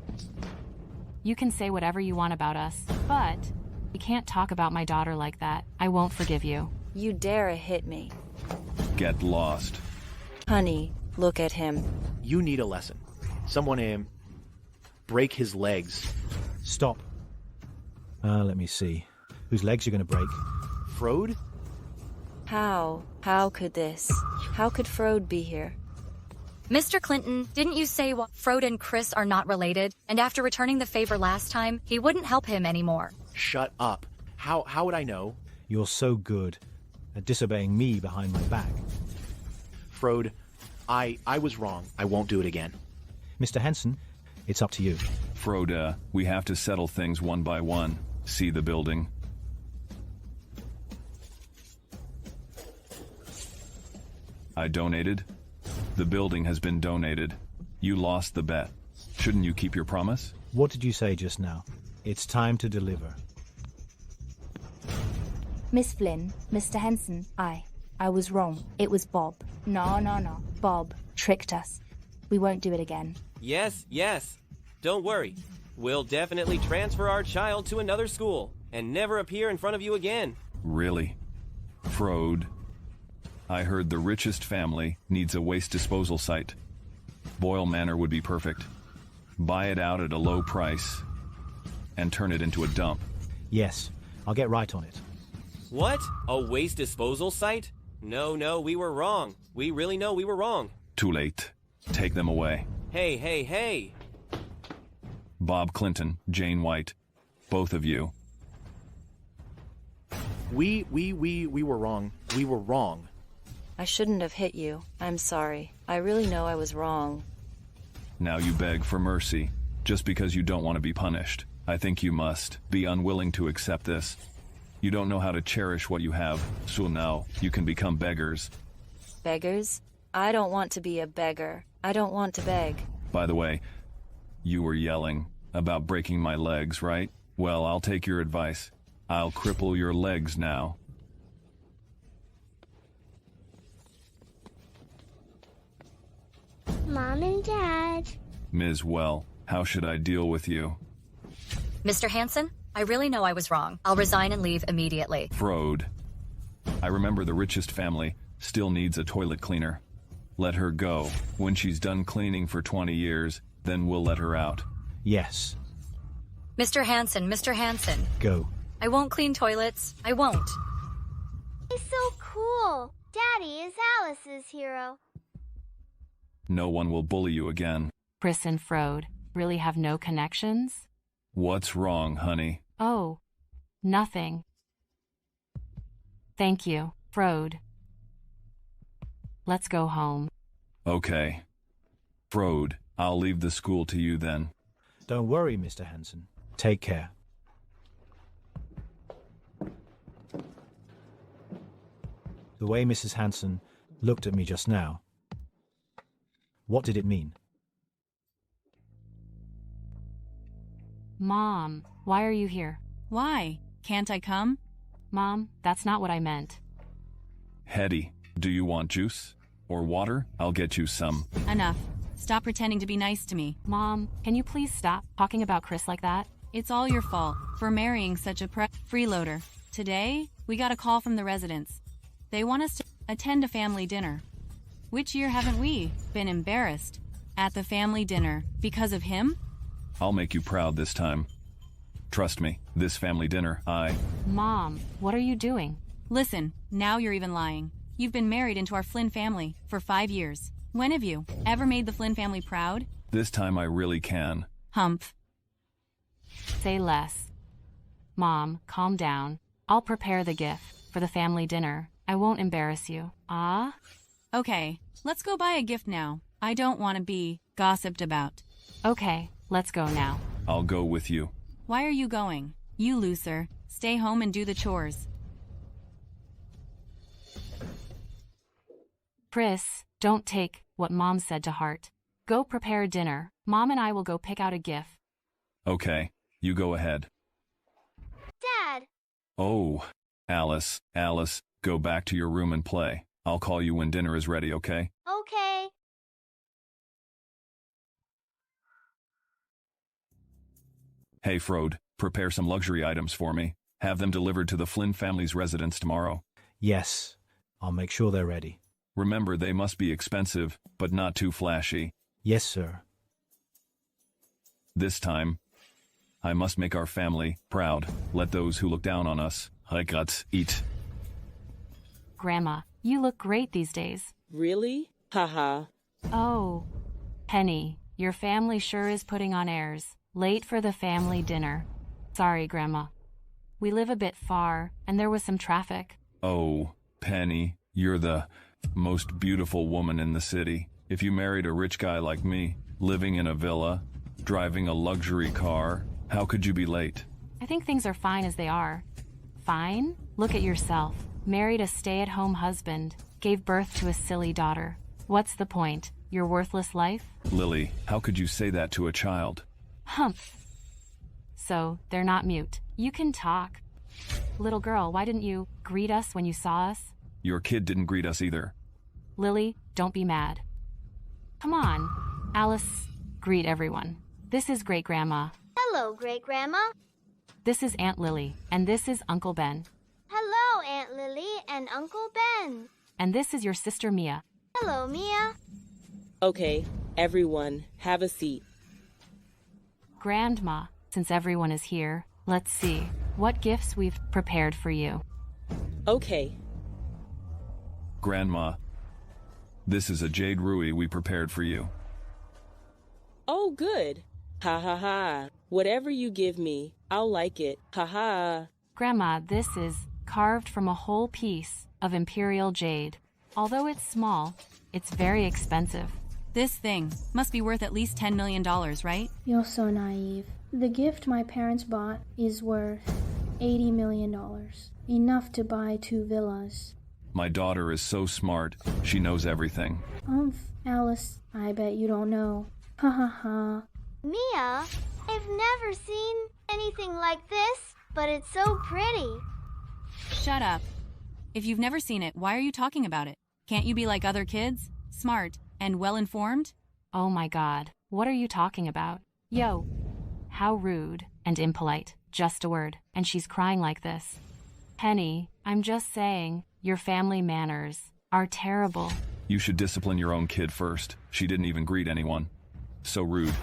You can say whatever you want about us, but you can't talk about my daughter like that. I won't forgive you. You dare hit me. Get lost. Honey, look at him. You need a lesson. Someone break his legs. Stop. Let me see. Whose legs you're going to break? Frode? How? How could this? How could Frode be here? Mr. Clinton, didn't you say Frode and Chris are not related, and after returning the favor last time, he wouldn't help him anymore? Shut up. How would I know? You're so good at disobeying me behind my back. Frode, I was wrong. I won't do it again. Mr. Hansen, it's up to you. Frode, we have to settle things one by one. See the building? I donated. The building has been donated. You lost the bet. Shouldn't you keep your promise? What did you say just now? It's time to deliver. Miss Flynn, Mr. Hansen, I was wrong. It was Bob. No. Bob tricked us. We won't do it again. Yes. Don't worry. We'll definitely transfer our child to another school and never appear in front of you again. Really? Frode? I heard the richest family needs a waste disposal site. Boyle Manor would be perfect. Buy it out at a low price and turn it into a dump. Yes, I'll get right on it. What? A waste disposal site? No, we were wrong. We really know we were wrong. Too late. Take them away. Hey. Bob Clinton, Jane White, both of you. We were wrong. We were wrong. I shouldn't have hit you. I'm sorry. I really know I was wrong. Now you beg for mercy, just because you don't want to be punished. I think you must be unwilling to accept this. You don't know how to cherish what you have, so now you can become beggars. Beggars? I don't want to be a beggar. I don't want to beg. By the way, you were yelling about breaking my legs, right? Well, I'll take your advice. I'll cripple your legs now. Mom and Dad. Ms. Well, how should I deal with you? Mr. Hansen, I really know I was wrong. I'll resign and leave immediately. Frode. I remember the richest family still needs a toilet cleaner. Let her go. When she's done cleaning for 20 years, then we'll let her out. Yes. Mr. Hansen. Go. I won't clean toilets. I won't. He's so cool. Daddy is Alice's hero. No one will bully you again. Chris and Frode really have no connections? What's wrong, honey? Oh, nothing. Thank you, Frode. Let's go home. Okay. Frode, I'll leave the school to you then. Don't worry, Mr. Hansen. Take care. The way Mrs. Hansen looked at me just now, what did it mean? Mom, why are you here? Why? Can't I come? Mom, that's not what I meant. Hetty, do you want juice? Or water? I'll get you some. Enough. Stop pretending to be nice to me. Mom, can you please stop talking about Chris like that? It's all your fault for marrying such a freeloader. Today, we got a call from the residents. They want us to attend a family dinner. Which year haven't we been embarrassed at the family dinner because of him? I'll make you proud this time. Trust me, this family dinner, Mom, what are you doing? Listen, now you're even lying. You've been married into our Flynn family for 5 years. When have you ever made the Flynn family proud? This time I really can. Humph. Say less. Mom, calm down. I'll prepare the gift for the family dinner. I won't embarrass you. Ah? Okay, let's go buy a gift now. I don't want to be gossiped about. Okay, let's go now. I'll go with you. Why are you going? You loser. Stay home and do the chores. Chris, don't take what Mom said to heart. Go prepare dinner. Mom and I will go pick out a gift. Okay, you go ahead. Dad. Oh, Alice, go back to your room and play. I'll call you when dinner is ready, okay? Okay. Hey, Frode, prepare some luxury items for me. Have them delivered to the Flynn family's residence tomorrow. Yes, I'll make sure they're ready. Remember, they must be expensive, but not too flashy. Yes, sir. This time, I must make our family proud. Let those who look down on us, eat. Grandma, you look great these days. Really? Haha. Oh, Penny, your family sure is putting on airs. Late for the family dinner. Sorry, Grandma. We live a bit far, and there was some traffic. Oh, Penny, you're the most beautiful woman in the city. If you married a rich guy like me, living in a villa, driving a luxury car, how could you be late? I think things are fine as they are. Fine? Look at yourself. Married a stay-at-home husband, gave birth to a silly daughter. What's the point? Your worthless life? Lily, how could you say that to a child? Humph. So, they're not mute. You can talk. Little girl, why didn't you greet us when you saw us? Your kid didn't greet us either. Lily, don't be mad. Come on. Alice, greet everyone. This is Great-Grandma. Hello, Great-Grandma. This is Aunt Lily, and this is Uncle Ben. Hello, Aunt Lily and Uncle Ben. And this is your sister Mia. Hello, Mia. Okay, everyone, have a seat. Grandma, since everyone is here, let's see what gifts we've prepared for you. Okay. Grandma, this is a jade ruby we prepared for you. Oh, good. Ha ha ha. Whatever you give me, I'll like it. Ha ha. Grandma, this is carved from a whole piece of imperial jade. Although it's small, it's very expensive. This thing must be worth at least $10 million, right? You're so naive. The gift my parents bought is worth $80 million. Enough to buy 2 villas. My daughter is so smart, she knows everything. Alice, I bet you don't know. Ha ha ha. Mia, I've never seen anything like this, but it's so pretty. Shut up. If you've never seen it, why are you talking about it? Can't you be like other kids? Smart and well-informed? Oh my god, what are you talking about? Yo, how rude and impolite. Just a word, and she's crying like this. Penny, I'm just saying, your family manners are terrible. You should discipline your own kid first. She didn't even greet anyone. So rude.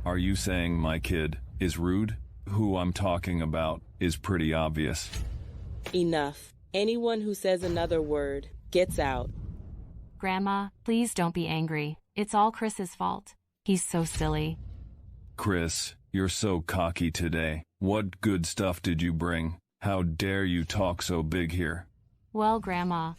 Are you saying my kid is rude? Who I'm talking about is pretty obvious. Enough. Anyone who says another word gets out. Grandma, please don't be angry. It's all Chris's fault. He's so silly. Chris, you're so cocky today. What good stuff did you bring? How dare you talk so big here? Well, Grandma,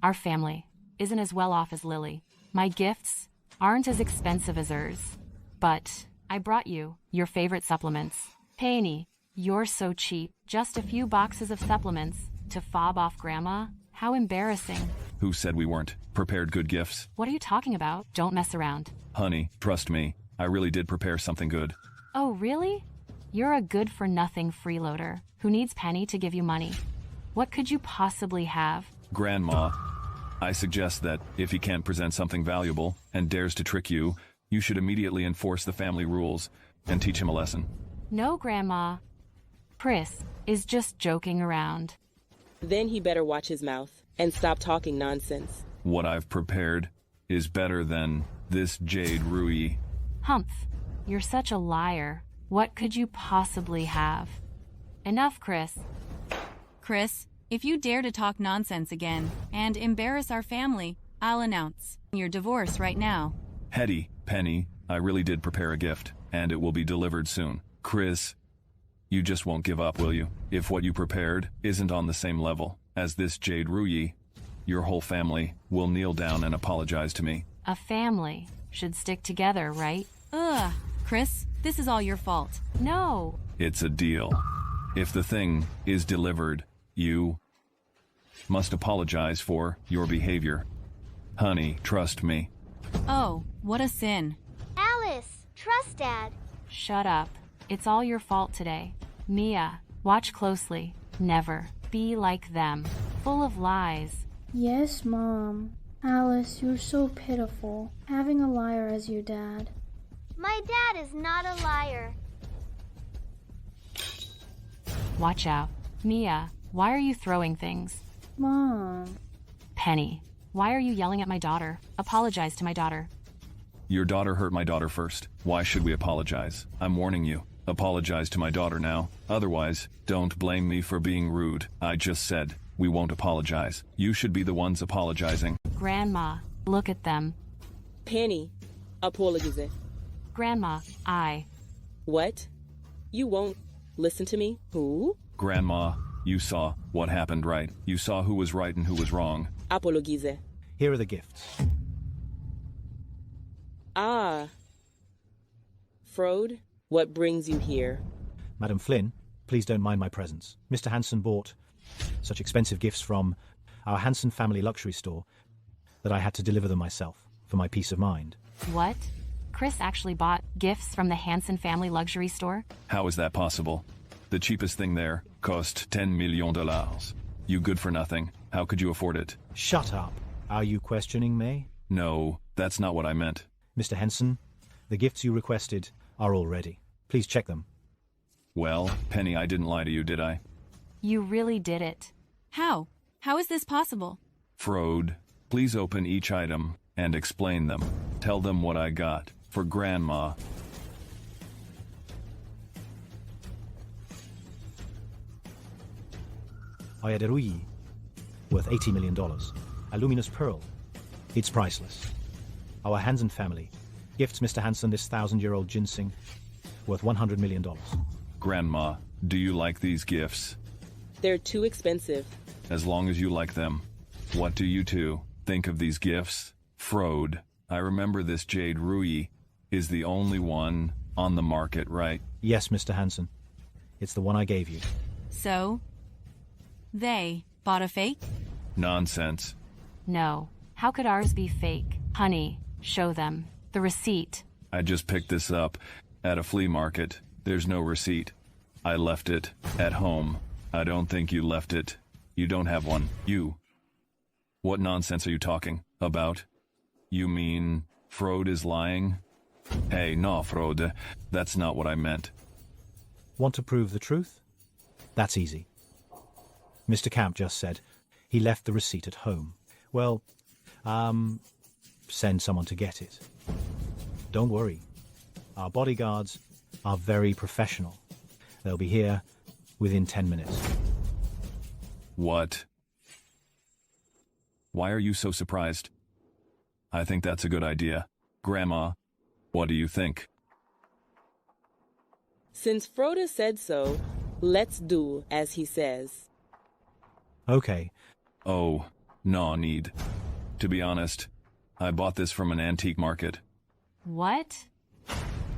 our family isn't as well off as Lily. My gifts aren't as expensive as hers. But I brought you your favorite supplements. Penny, you're so cheap. Just a few boxes of supplements to fob off Grandma? How embarrassing. Who said we weren't prepared good gifts? What are you talking about? Don't mess around. Honey, trust me, I really did prepare something good. Oh, really? You're a good-for-nothing freeloader who needs Penny to give you money. What could you possibly have? Grandma, I suggest that if he can't present something valuable and dares to trick you, you should immediately enforce the family rules and teach him a lesson. No, Grandma. Chris is just joking around. Then he better watch his mouth and stop talking nonsense. What I've prepared is better than this jade Rui. Humph, you're such a liar. What could you possibly have? Enough, Chris. Chris, if you dare to talk nonsense again and embarrass our family, I'll announce your divorce right now. Hetty, Penny, I really did prepare a gift, and it will be delivered soon. Chris, you just won't give up, will you? If what you prepared isn't on the same level as this jade Rui, your whole family will kneel down and apologize to me. A family should stick together, right? Ugh, Chris, this is all your fault. No. It's a deal. If the thing is delivered, you must apologize for your behavior. Honey, trust me. Oh, what a sin. Alice, trust Dad. Shut up. It's all your fault today. Mia, watch closely. Never be like them. Full of lies. Yes, Mom. Alice, you're so pitiful. Having a liar as your dad. My dad is not a liar. Watch out. Mia, why are you throwing things? Mom. Penny, why are you yelling at my daughter? Apologize to my daughter. Your daughter hurt my daughter first. Why should we apologize? I'm warning you. Apologize to my daughter now. Otherwise, don't blame me for being rude. I just said we won't apologize. You should be the ones apologizing. Grandma, look at them. Penny, apologize. Grandma, What? You won't listen to me? Who? Grandma, you saw what happened, right? You saw who was right and who was wrong. Apologize. Here are the gifts. Ah. Frode, what brings you here? Madam Flynn, please don't mind my presence. Mr. Hanson bought such expensive gifts from our Hanson family luxury store that I had to deliver them myself for my peace of mind. What? Chris actually bought gifts from the Hanson family luxury store? How is that possible? The cheapest thing there cost $10 million. You good for nothing. How could you afford it? Shut up. Are you questioning me? No, that's not what I meant. Mr. Henson, the gifts you requested are all ready. Please check them. Well, Penny, I didn't lie to you, did I? You really did it. How? How is this possible? Frode, please open each item and explain them. Tell them what I got for Grandma. I had a Rui, worth $80 million. A luminous pearl. It's priceless. Our Hansen family gifts Mr. Hanson this 1,000-year-old ginseng, worth $100 million. Grandma, do you like these gifts? They're too expensive. As long as you like them. What do you two think of these gifts? Frode, I remember this jade Rui is the only one on the market, right? Yes, Mr. Hansen. It's the one I gave you. So? They bought a fake? Nonsense. No. How could ours be fake? Honey, show them. The receipt. I just picked this up at a flea market. There's no receipt. I left it at home. I don't think you left it. You don't have one. You. What nonsense are you talking about? You mean Frode is lying? Hey, no, Frode. That's not what I meant. Want to prove the truth? That's easy. Mr. Camp just said he left the receipt at home. Well, send someone to get it. Don't worry. Our bodyguards are very professional. They'll be here within 10 minutes. What? Why are you so surprised? I think that's a good idea. Grandma, what do you think? Since Frode said so, let's do as he says. Okay. Oh, no need. To be honest, I bought this from an antique market. What?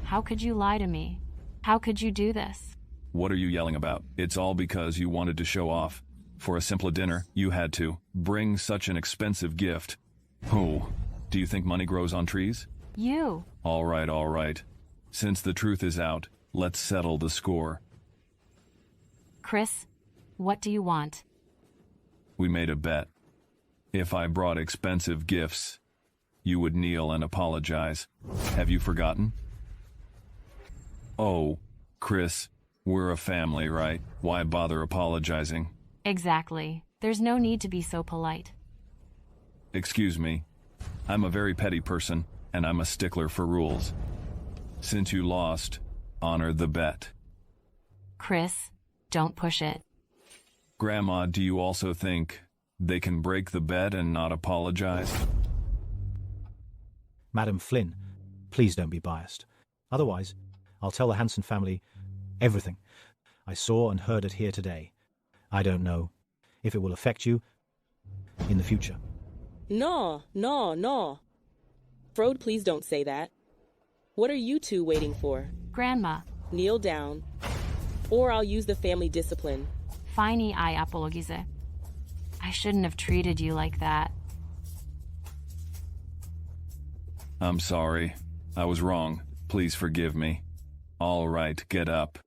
How could you lie to me? How could you do this? What are you yelling about? It's all because you wanted to show off. For a simple dinner, you had to bring such an expensive gift. Oh, do you think money grows on trees? You. All right, all right. Since the truth is out, let's settle the score. Chris, what do you want? We made a bet. If I brought expensive gifts, you would kneel and apologize. Have you forgotten? Oh, Chris, we're a family, right? Why bother apologizing? Exactly. There's no need to be so polite. Excuse me. I'm a very petty person, and I'm a stickler for rules. Since you lost, honor the bet. Chris, don't push it. Grandma, do you also think they can break the bet and not apologize? Madam Flynn, please don't be biased. Otherwise, I'll tell the Hansen family everything I saw and heard it here today. I don't know if it will affect you in the future. No. Frode, please don't say that. What are you two waiting for? Grandma. Kneel down, or I'll use the family discipline. Fajnie I apologize. I shouldn't have treated you like that. I'm sorry. I was wrong. Please forgive me. All right, get up.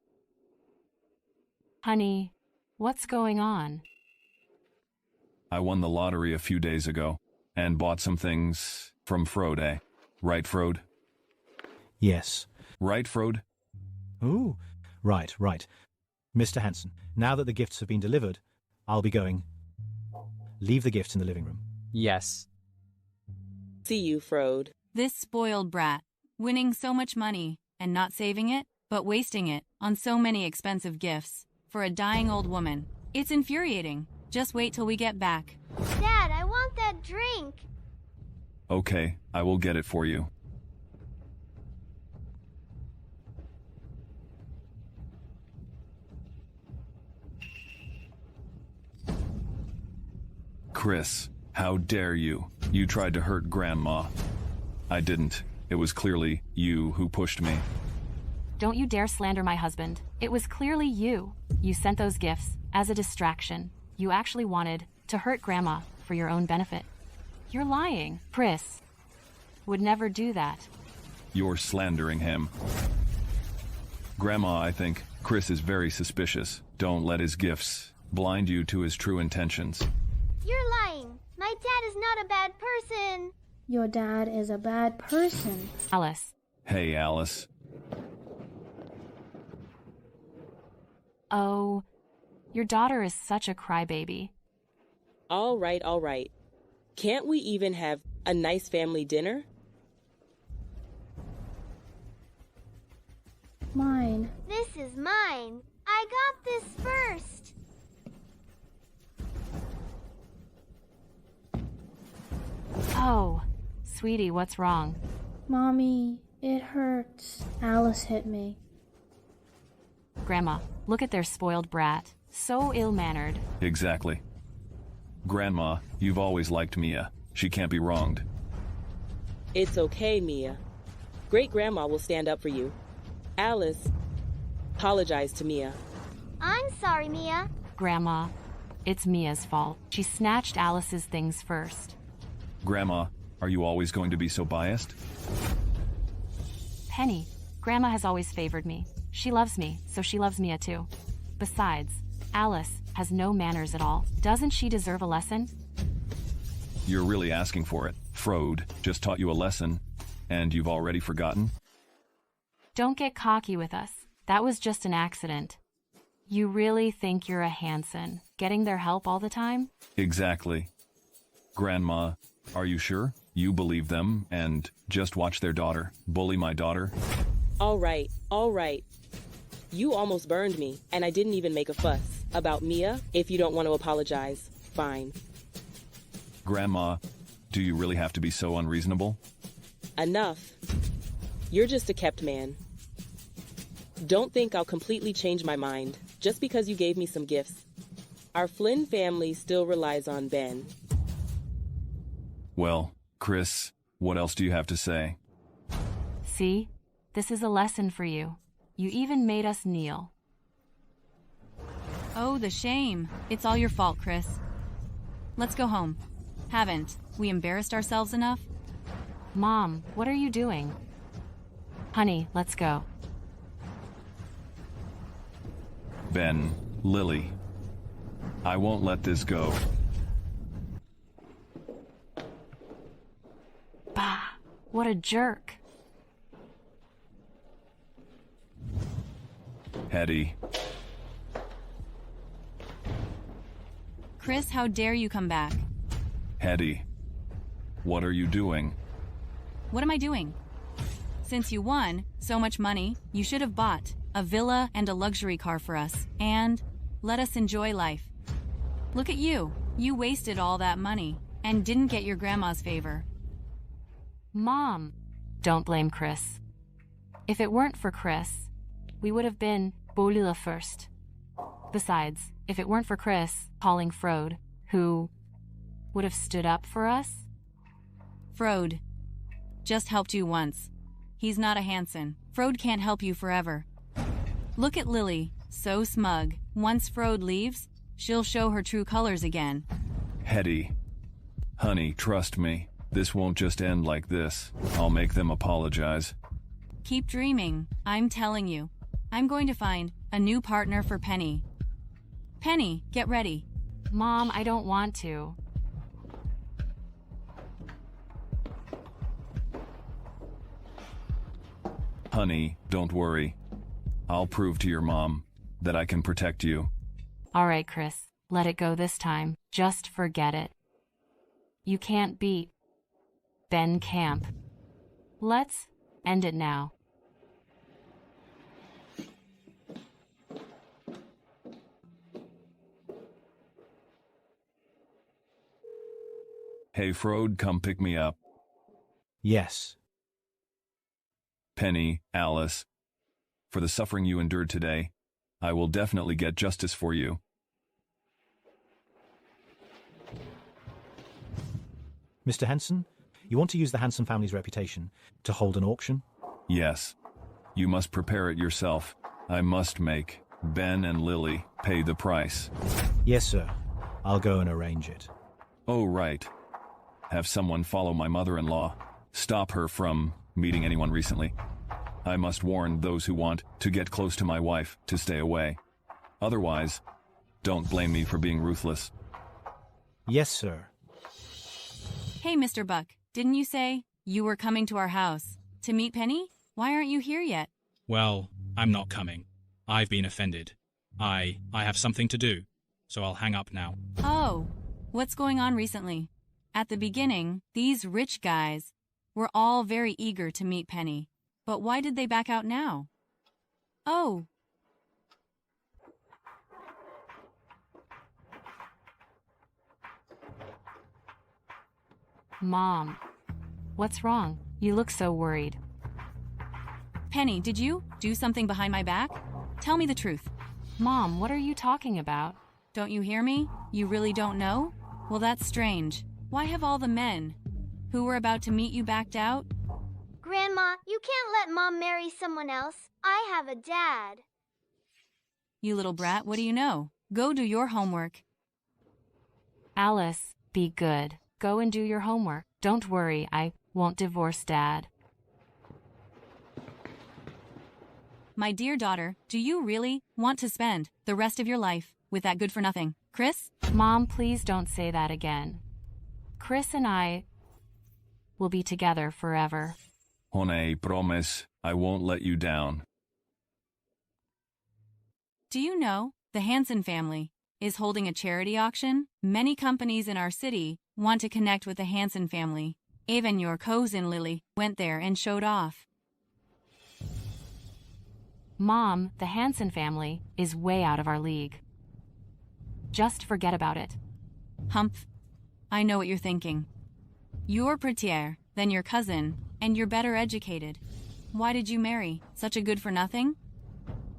Honey, what's going on? I won the lottery a few days ago and bought some things from Frode. Right, Frode? Yes. Right, Frode? Ooh, right. Mr. Hansen, now that the gifts have been delivered, I'll be going. Leave the gifts in the living room. Yes. See you, Frode. This spoiled brat, winning so much money and not saving it, but wasting it on so many expensive gifts for a dying old woman. It's infuriating. Just wait till we get back. Dad, I want that drink. Okay, I will get it for you. Chris, how dare you? You tried to hurt Grandma. I didn't. It was clearly you who pushed me. Don't you dare slander my husband. It was clearly you. You sent those gifts as a distraction. You actually wanted to hurt Grandma for your own benefit. You're lying. Chris would never do that. You're slandering him. Grandma, I think Chris is very suspicious. Don't let his gifts blind you to his true intentions. You're lying. My dad is not a bad person. Your dad is a bad person. Alice. Hey, Alice. Oh, your daughter is such a crybaby. All right. Can't we even have a nice family dinner? Mine. This is mine. I got this first. Oh, sweetie, what's wrong? Mommy, it hurts. Alice hit me. Grandma, look at their spoiled brat. So ill-mannered. Exactly. Grandma, you've always liked Mia. She can't be wronged. It's okay, Mia. Great-grandma will stand up for you. Alice, apologize to Mia. I'm sorry, Mia. Grandma, it's Mia's fault. She snatched Alice's things first. Grandma, are you always going to be so biased? Penny, Grandma has always favored me. She loves me, so she loves Mia too. Besides, Alice has no manners at all. Doesn't she deserve a lesson? You're really asking for it. Frode just taught you a lesson, and you've already forgotten? Don't get cocky with us. That was just an accident. You really think you're a Hansen, getting their help all the time? Exactly. Grandma, are you sure? You believe them and just watch their daughter bully my daughter? All right, all right. You almost burned me, and I didn't even make a fuss. About Mia, if you don't want to apologize, fine. Grandma, do you really have to be so unreasonable? Enough. You're just a kept man. Don't think I'll completely change my mind just because you gave me some gifts. Our Flynn family still relies on Ben. Well, Chris, what else do you have to say? See? This is a lesson for you. You even made us kneel. Oh, the shame. It's all your fault, Chris. Let's go home. Haven't we embarrassed ourselves enough? Mom, what are you doing? Honey, let's go. Ben, Lily, I won't let this go. Bah, what a jerk. Hetty. Chris, how dare you come back? Hetty, what are you doing? What am I doing? Since you won so much money, you should have bought a villa and a luxury car for us, and let us enjoy life. Look at you. You wasted all that money and didn't get your grandma's favor. Mom, don't blame Chris. If it weren't for Chris, we would have been Bolila first. Besides, if it weren't for Chris calling Frode, who would have stood up for us? Frode just helped you once. He's not a Hansen. Frode can't help you forever. Look at Lily, so smug. Once Frode leaves, she'll show her true colors again. Hetty, honey, trust me. This won't just end like this. I'll make them apologize. Keep dreaming. I'm telling you. I'm going to find a new partner for Penny. Penny, get ready. Mom, I don't want to. Honey, don't worry. I'll prove to your mom that I can protect you. All right, Chris. Let it go this time. Just forget it. You can't beat Ben Camp. Let's end it now. Hey, Frode, come pick me up. Yes. Penny, Alice, for the suffering you endured today, I will definitely get justice for you. Mr. Hansen, you want to use the Hansen family's reputation to hold an auction? Yes. You must prepare it yourself. I must make Ben and Lily pay the price. Yes, sir. I'll go and arrange it. Oh, right. Have someone follow my mother-in-law. Stop her from meeting anyone recently. I must warn those who want to get close to my wife to stay away. Otherwise, don't blame me for being ruthless. Yes, sir. Hey, Mr. Buck, didn't you say you were coming to our house to meet Penny? Why aren't you here yet? Well, I'm not coming. I've been offended. I have something to do, so I'll hang up now. Oh, what's going on recently? At the beginning, these rich guys were all very eager to meet Penny. But why did they back out now? Oh. Mom, what's wrong? You look so worried. Penny, did you do something behind my back? Tell me the truth. Mom, what are you talking about? Don't you hear me? You really don't know? Well, that's strange. Why have all the men who were about to meet you backed out? Grandma, you can't let Mom marry someone else. I have a dad. You little brat, what do you know? Go do your homework. Alice, be good. Go and do your homework. Don't worry, I won't divorce Dad. My dear daughter, do you really want to spend the rest of your life with that good-for-nothing, Chris? Mom, please don't say that again. Chris and I will be together forever. Honey, promise, I won't let you down. Do you know the Hansen family is holding a charity auction? Many companies in our city want to connect with the Hansen family. Even your cousin Lily went there and showed off. Mom, the Hansen family is way out of our league. Just forget about it. Humph. I know what you're thinking. You're prettier than your cousin, and you're better educated. Why did you marry such a good-for-nothing?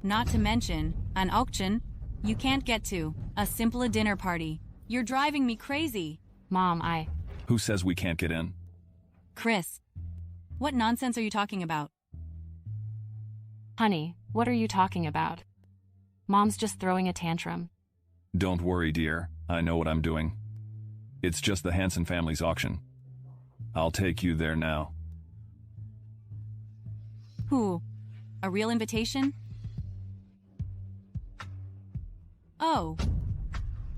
Not to mention, an auction you can't get to, a simple dinner party. You're driving me crazy. Mom, Who says we can't get in? Chris, what nonsense are you talking about? Honey, what are you talking about? Mom's just throwing a tantrum. Don't worry, dear. I know what I'm doing. It's just the Hansen family's auction. I'll take you there now. Who? A real invitation? Oh.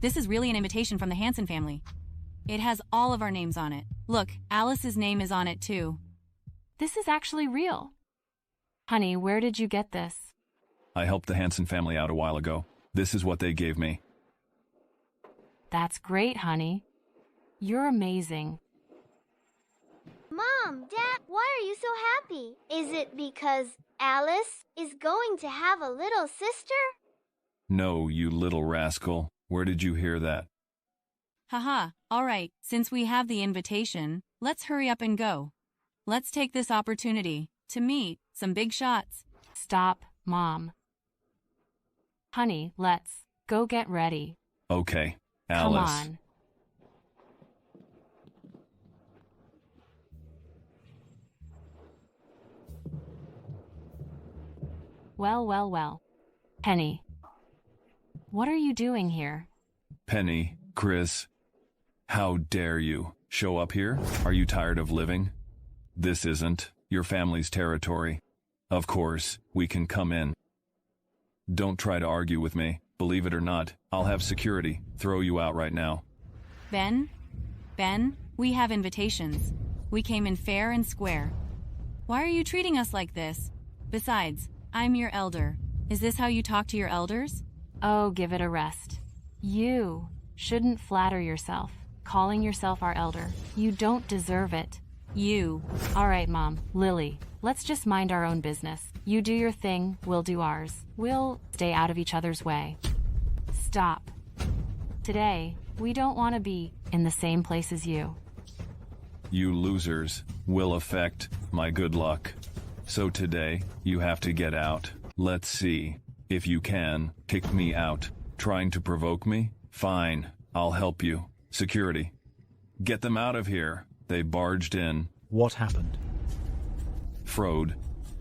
This is really an invitation from the Hansen family. It has all of our names on it. Look, Alice's name is on it too. This is actually real. Honey, where did you get this? I helped the Hansen family out a while ago. This is what they gave me. That's great, honey. You're amazing. Mom, Dad, why are you so happy? Is it because Alice is going to have a little sister? No, you little rascal. Where did you hear that? Haha, all right, since we have the invitation, let's hurry up and go. Let's take this opportunity to meet some big shots. Stop, Mom. Honey, let's go get ready. Okay, Alice. Come on. Well. Penny, what are you doing here? Penny, Chris, how dare you show up here? Are you tired of living? This isn't your family's territory. Of course, we can come in. Don't try to argue with me. Believe it or not, I'll have security throw you out right now. Ben, we have invitations. We came in fair and square. Why are you treating us like this? Besides, I'm your elder. Is this how you talk to your elders? Oh, give it a rest. You shouldn't flatter yourself, calling yourself our elder. You don't deserve it. You. All right, Mom. Lily, let's just mind our own business. You do your thing, we'll do ours. We'll stay out of each other's way. Stop. Today, we don't want to be in the same place as you. You losers will affect my good luck. So today, you have to get out. Let's see if you can kick me out. Trying to provoke me? Fine, I'll help you. Security. Get them out of here. They barged in. What happened? Frode.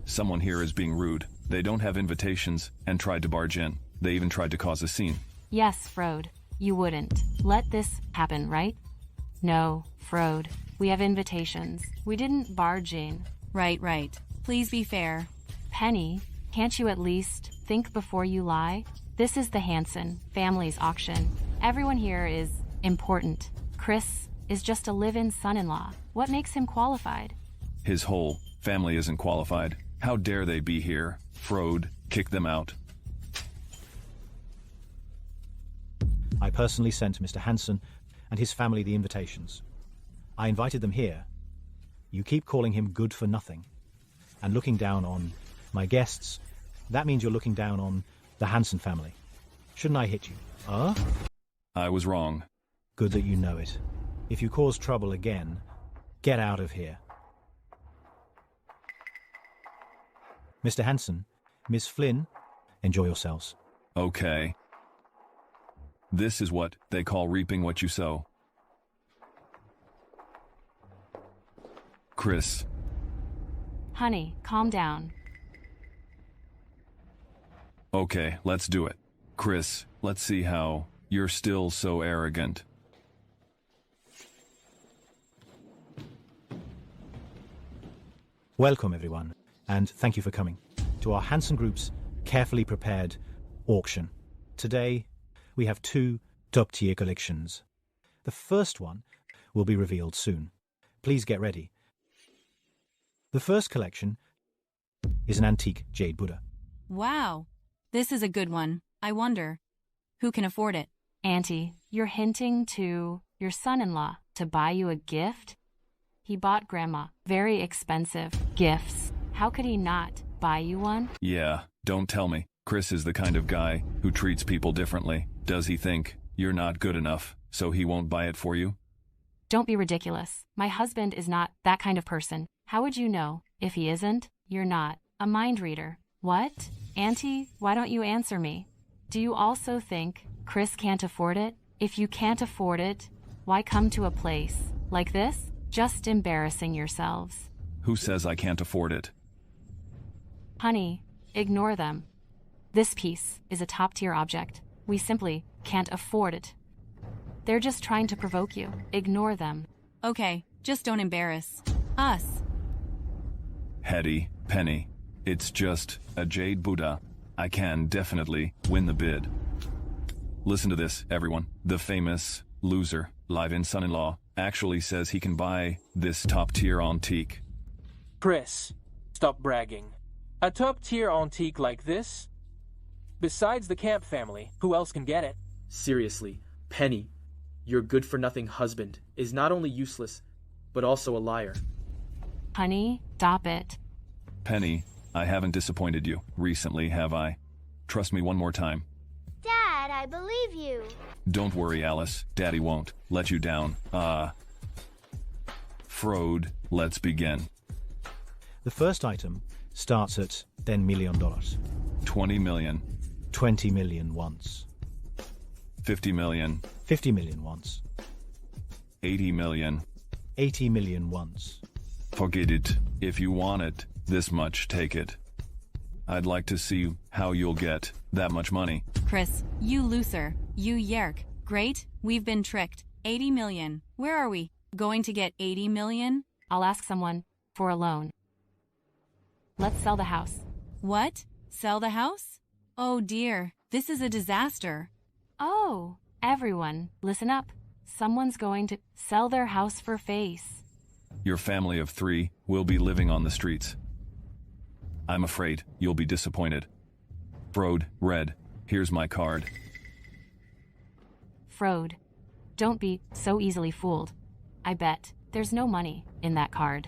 Someone here is being rude. They don't have invitations and tried to barge in. They even tried to cause a scene. Yes, Frode. You wouldn't let this happen, right? No, Frode. We have invitations. We didn't barge in. Right. Please be fair. Penny, can't you at least think before you lie? This is the Hansen family's auction. Everyone here is important. Chris is just a live-in son-in-law. What makes him qualified? His whole family isn't qualified. How dare they be here? Frode, kick them out. I personally sent Mr. Hansen and his family the invitations. I invited them here. You keep calling him good for nothing and looking down on my guests. That means you're looking down on the Hansen family. Shouldn't I hit you? I was wrong. Good that you know it. If you cause trouble again, get out of here. Mr. Hansen, Miss Flynn, enjoy yourselves. Okay. This is what they call reaping what you sow. Chris. Honey, calm down. Okay, let's do it. Chris, let's see how you're still so arrogant. Welcome, everyone, and thank you for coming to our Hansen Group's carefully prepared auction. Today, we have two top-tier collections. The first one will be revealed soon. Please get ready. The first collection is an antique jade Buddha. Wow, this is a good one. I wonder, who can afford it? Auntie, you're hinting to your son-in-law to buy you a gift? He bought Grandma very expensive gifts. How could he not buy you one? Yeah, don't tell me. Chris is the kind of guy who treats people differently. Does he think you're not good enough, so he won't buy it for you? Don't be ridiculous. My husband is not that kind of person. How would you know? If he isn't, you're not a mind reader. What? Auntie, why don't you answer me? Do you also think Chris can't afford it? If you can't afford it, why come to a place like this? Just embarrassing yourselves. Who says I can't afford it? Honey, ignore them. This piece is a top-tier object. We simply can't afford it. They're just trying to provoke you. Ignore them. Okay, just don't embarrass us. Hetty, Penny, it's just a jade Buddha. I can definitely win the bid. Listen to this, everyone. The famous loser, live-in son-in-law, actually says he can buy this top-tier antique. Chris, stop bragging. A top-tier antique like this? Besides the Camp family, who else can get it? Seriously, Penny, your good-for-nothing husband is not only useless, but also a liar. Honey, stop it. Penny, I haven't disappointed you recently, have I? Trust me one more time. Dad, I believe you. Don't worry, Alice. Daddy won't let you down. Frode, let's begin. The first item starts at $10 million. 20 million. 20 million once. 50 million. 50 million once. 80 million. 80 million once. Forget it. If you want it, this much, take it. I'd like to see how you'll get that much money. Chris, you loser. You yerk. Great, we've been tricked. 80 million. Where are we? Going to get 80 million? I'll ask someone for a loan. Let's sell the house. What? Sell the house? Oh dear, this is a disaster. Oh, everyone, listen up. Someone's going to sell their house for face. Your family of 3 will be living on the streets. I'm afraid you'll be disappointed. Frode, Red, here's my card. Frode, don't be so easily fooled. I bet there's no money in that card.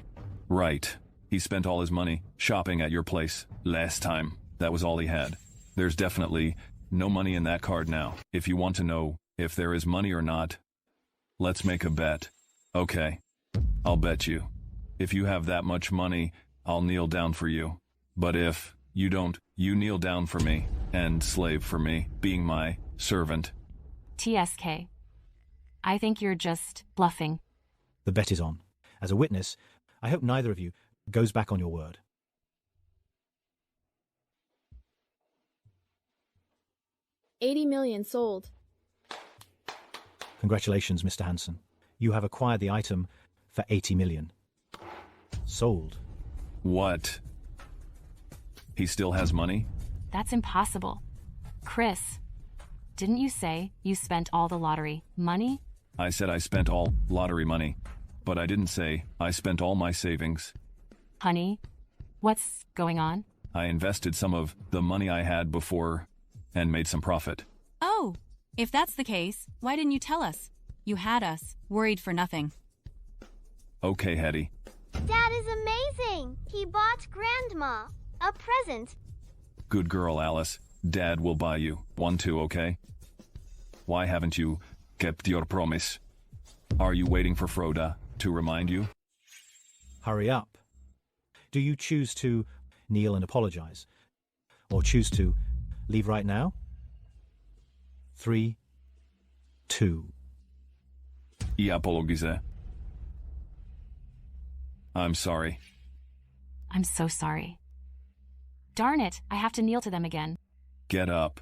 Right. He spent all his money shopping at your place last time. That was all he had. There's definitely no money in that card now. If you want to know if there is money or not, let's make a bet. Okay. I'll bet you. If you have that much money, I'll kneel down for you. But if you don't, you kneel down for me and slave for me, being my servant. TSK. I think you're just bluffing. The bet is on. As a witness, I hope neither of you goes back on your word. $80 million sold. Congratulations, Mr. Hansen. You have acquired the item for $80 million. Sold. What? He still has money? That's impossible. Chris, didn't you say you spent all the lottery money? I said I spent all lottery money, but I didn't say I spent all my savings. Honey, what's going on? I invested some of the money I had before and made some profit. Oh, if that's the case, why didn't you tell us? You had us, worried for nothing. Okay, Hetty. Dad is amazing. He bought Grandma a present. Good girl, Alice. Dad will buy you one too, okay? Why haven't you kept your promise? Are you waiting for Frode to remind you? Hurry up. Do you choose to kneel and apologize? Or choose to leave right now? 3, 2. I apologize. I'm sorry. I'm so sorry. Darn it, I have to kneel to them again. Get up.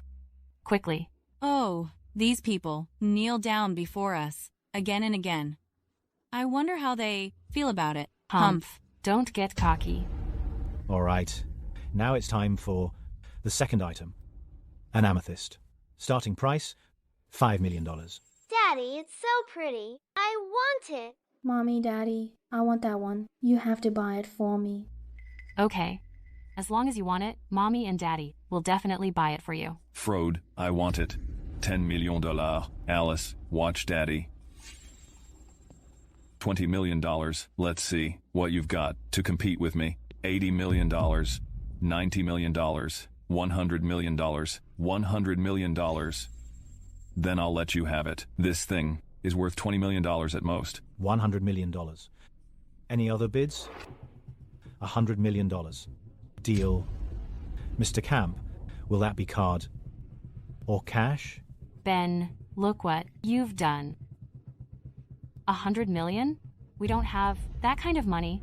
Quickly. Oh, these people kneel down before us, again and again. I wonder how they feel about it. Humph. Don't get cocky. All right. Now it's time for the second item. An amethyst. Starting price, $5 million. Daddy, it's so pretty. I want it. Mommy, Daddy, I want that one. You have to buy it for me. Okay. As long as you want it, Mommy and Daddy will definitely buy it for you. Frode, I want it. $10 million. Alice, watch Daddy. $20 million. Let's see what you've got to compete with me. $80 million. $90 million. $100 million. $100 million. Then I'll let you have it. This thing is worth $20 million at most. $100 million. Any other bids? $100 million. Deal. Mr. Camp, will that be card or cash? Ben, look what you've done. $100 million? We don't have that kind of money.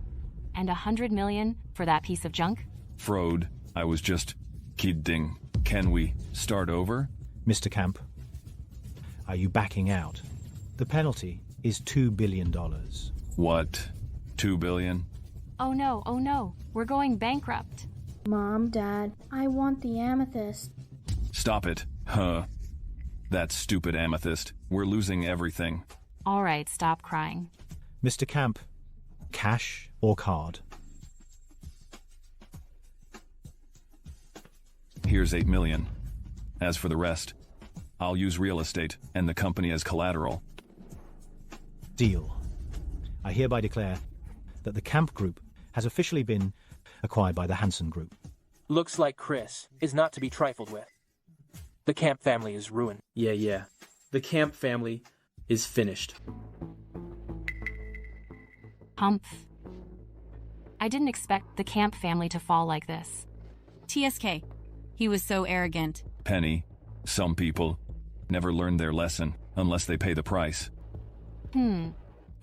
And $100 million for that piece of junk? Frode, I was just kidding. Can we start over? Mr. Camp, are you backing out? The penalty is $2 billion. What? $2 billion? Oh no, we're going bankrupt. Mom, Dad, I want the amethyst. Stop it. Huh. That stupid amethyst. We're losing everything. All right, stop crying. Mr. Camp, cash or card? Here's $8 million. As for the rest, I'll use real estate and the company as collateral. Deal. I hereby declare that the Camp Group has officially been acquired by the Hansen Group. Looks like Chris is not to be trifled with. The Camp family is ruined. Yeah. The Camp family is finished. Humph. I didn't expect the Camp family to fall like this. TSK. He was so arrogant. Penny, some people never learn their lesson unless they pay the price.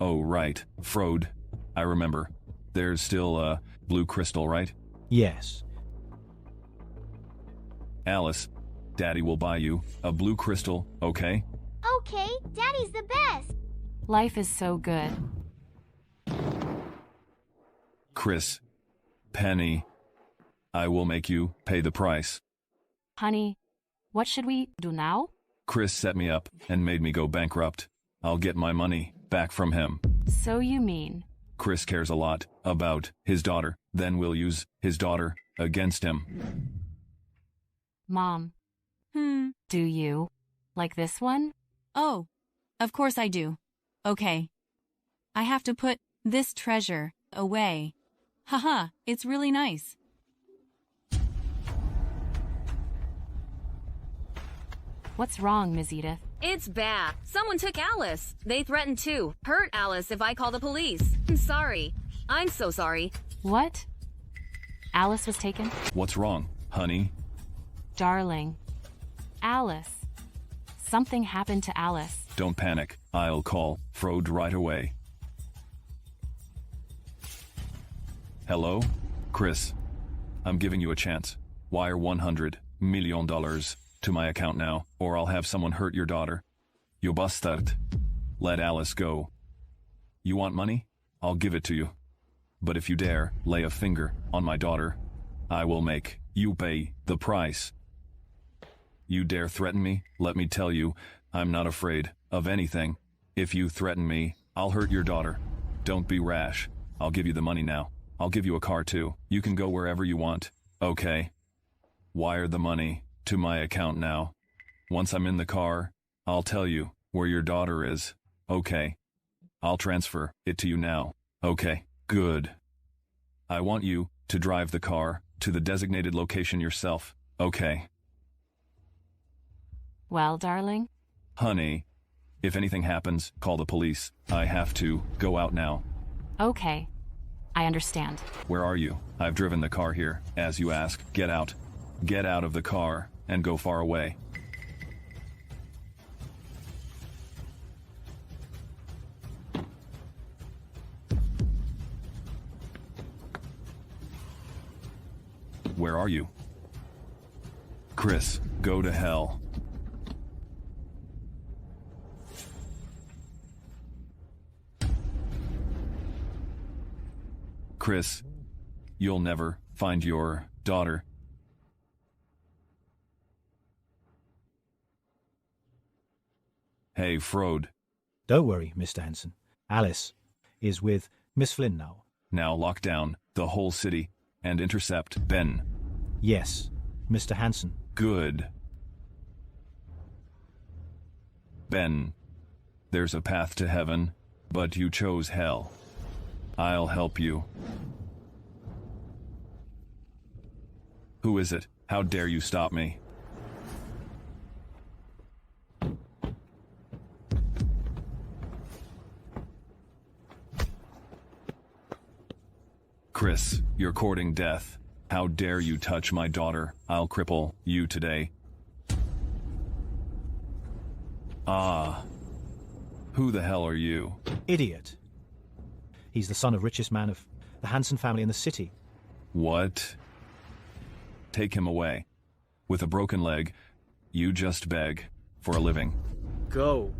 Oh, right. Frode. I remember. There's still, blue crystal, right? Yes. Alice, Daddy will buy you a blue crystal, okay? Okay, Daddy's the best. Life is so good. Chris, Penny, I will make you pay the price. Honey, what should we do now? Chris set me up and made me go bankrupt. I'll get my money back from him. So you mean? Chris cares a lot about his daughter. Then we'll use his daughter against him. Mom. Do you? Like this one? Oh, of course I do. Okay. I have to put this treasure away. Haha, it's really nice. What's wrong, Ms. Edith? It's bad. Someone took Alice. They threatened to hurt Alice if I call the police. I'm sorry. I'm so sorry. What? Alice was taken? What's wrong, honey? Darling. Alice. Something happened to Alice. Don't panic. I'll call Frode right away. Hello? Chris. I'm giving you a chance. Wire $100 million to my account now, or I'll have someone hurt your daughter. You bastard. Let Alice go. You want money? I'll give it to you. But if you dare lay a finger on my daughter, I will make you pay the price. You dare threaten me? Let me tell you, I'm not afraid of anything. If you threaten me, I'll hurt your daughter. Don't be rash. I'll give you the money now. I'll give you a car too. You can go wherever you want. Okay. Wire the money to my account now. Once I'm in the car, I'll tell you where your daughter is. Okay. I'll transfer it to you now. Okay, good. I want you to drive the car to the designated location yourself. Okay. Well, darling? Honey, if anything happens, call the police. I have to go out now. Okay. I understand. Where are you? I've driven the car here, as you ask. Get out. Get out of the car and go far away. where are you? Chris, go to hell. Chris, you'll never find your daughter. Hey, Frode. Don't worry, Mr. Hanson. Alice is with Miss Flynn now. Now lock down the whole city and intercept Ben. Yes, Mr. Hanson. Good. Ben, there's a path to heaven, but you chose hell. I'll help you. Who is it? How dare you stop me? Chris, you're courting death. How dare you touch my daughter? I'll cripple you today. Ah. Who the hell are you? Idiot. He's the son of richest man of the Hanson family in the city. What? Take him away. With a broken leg, you just beg for a living. Go.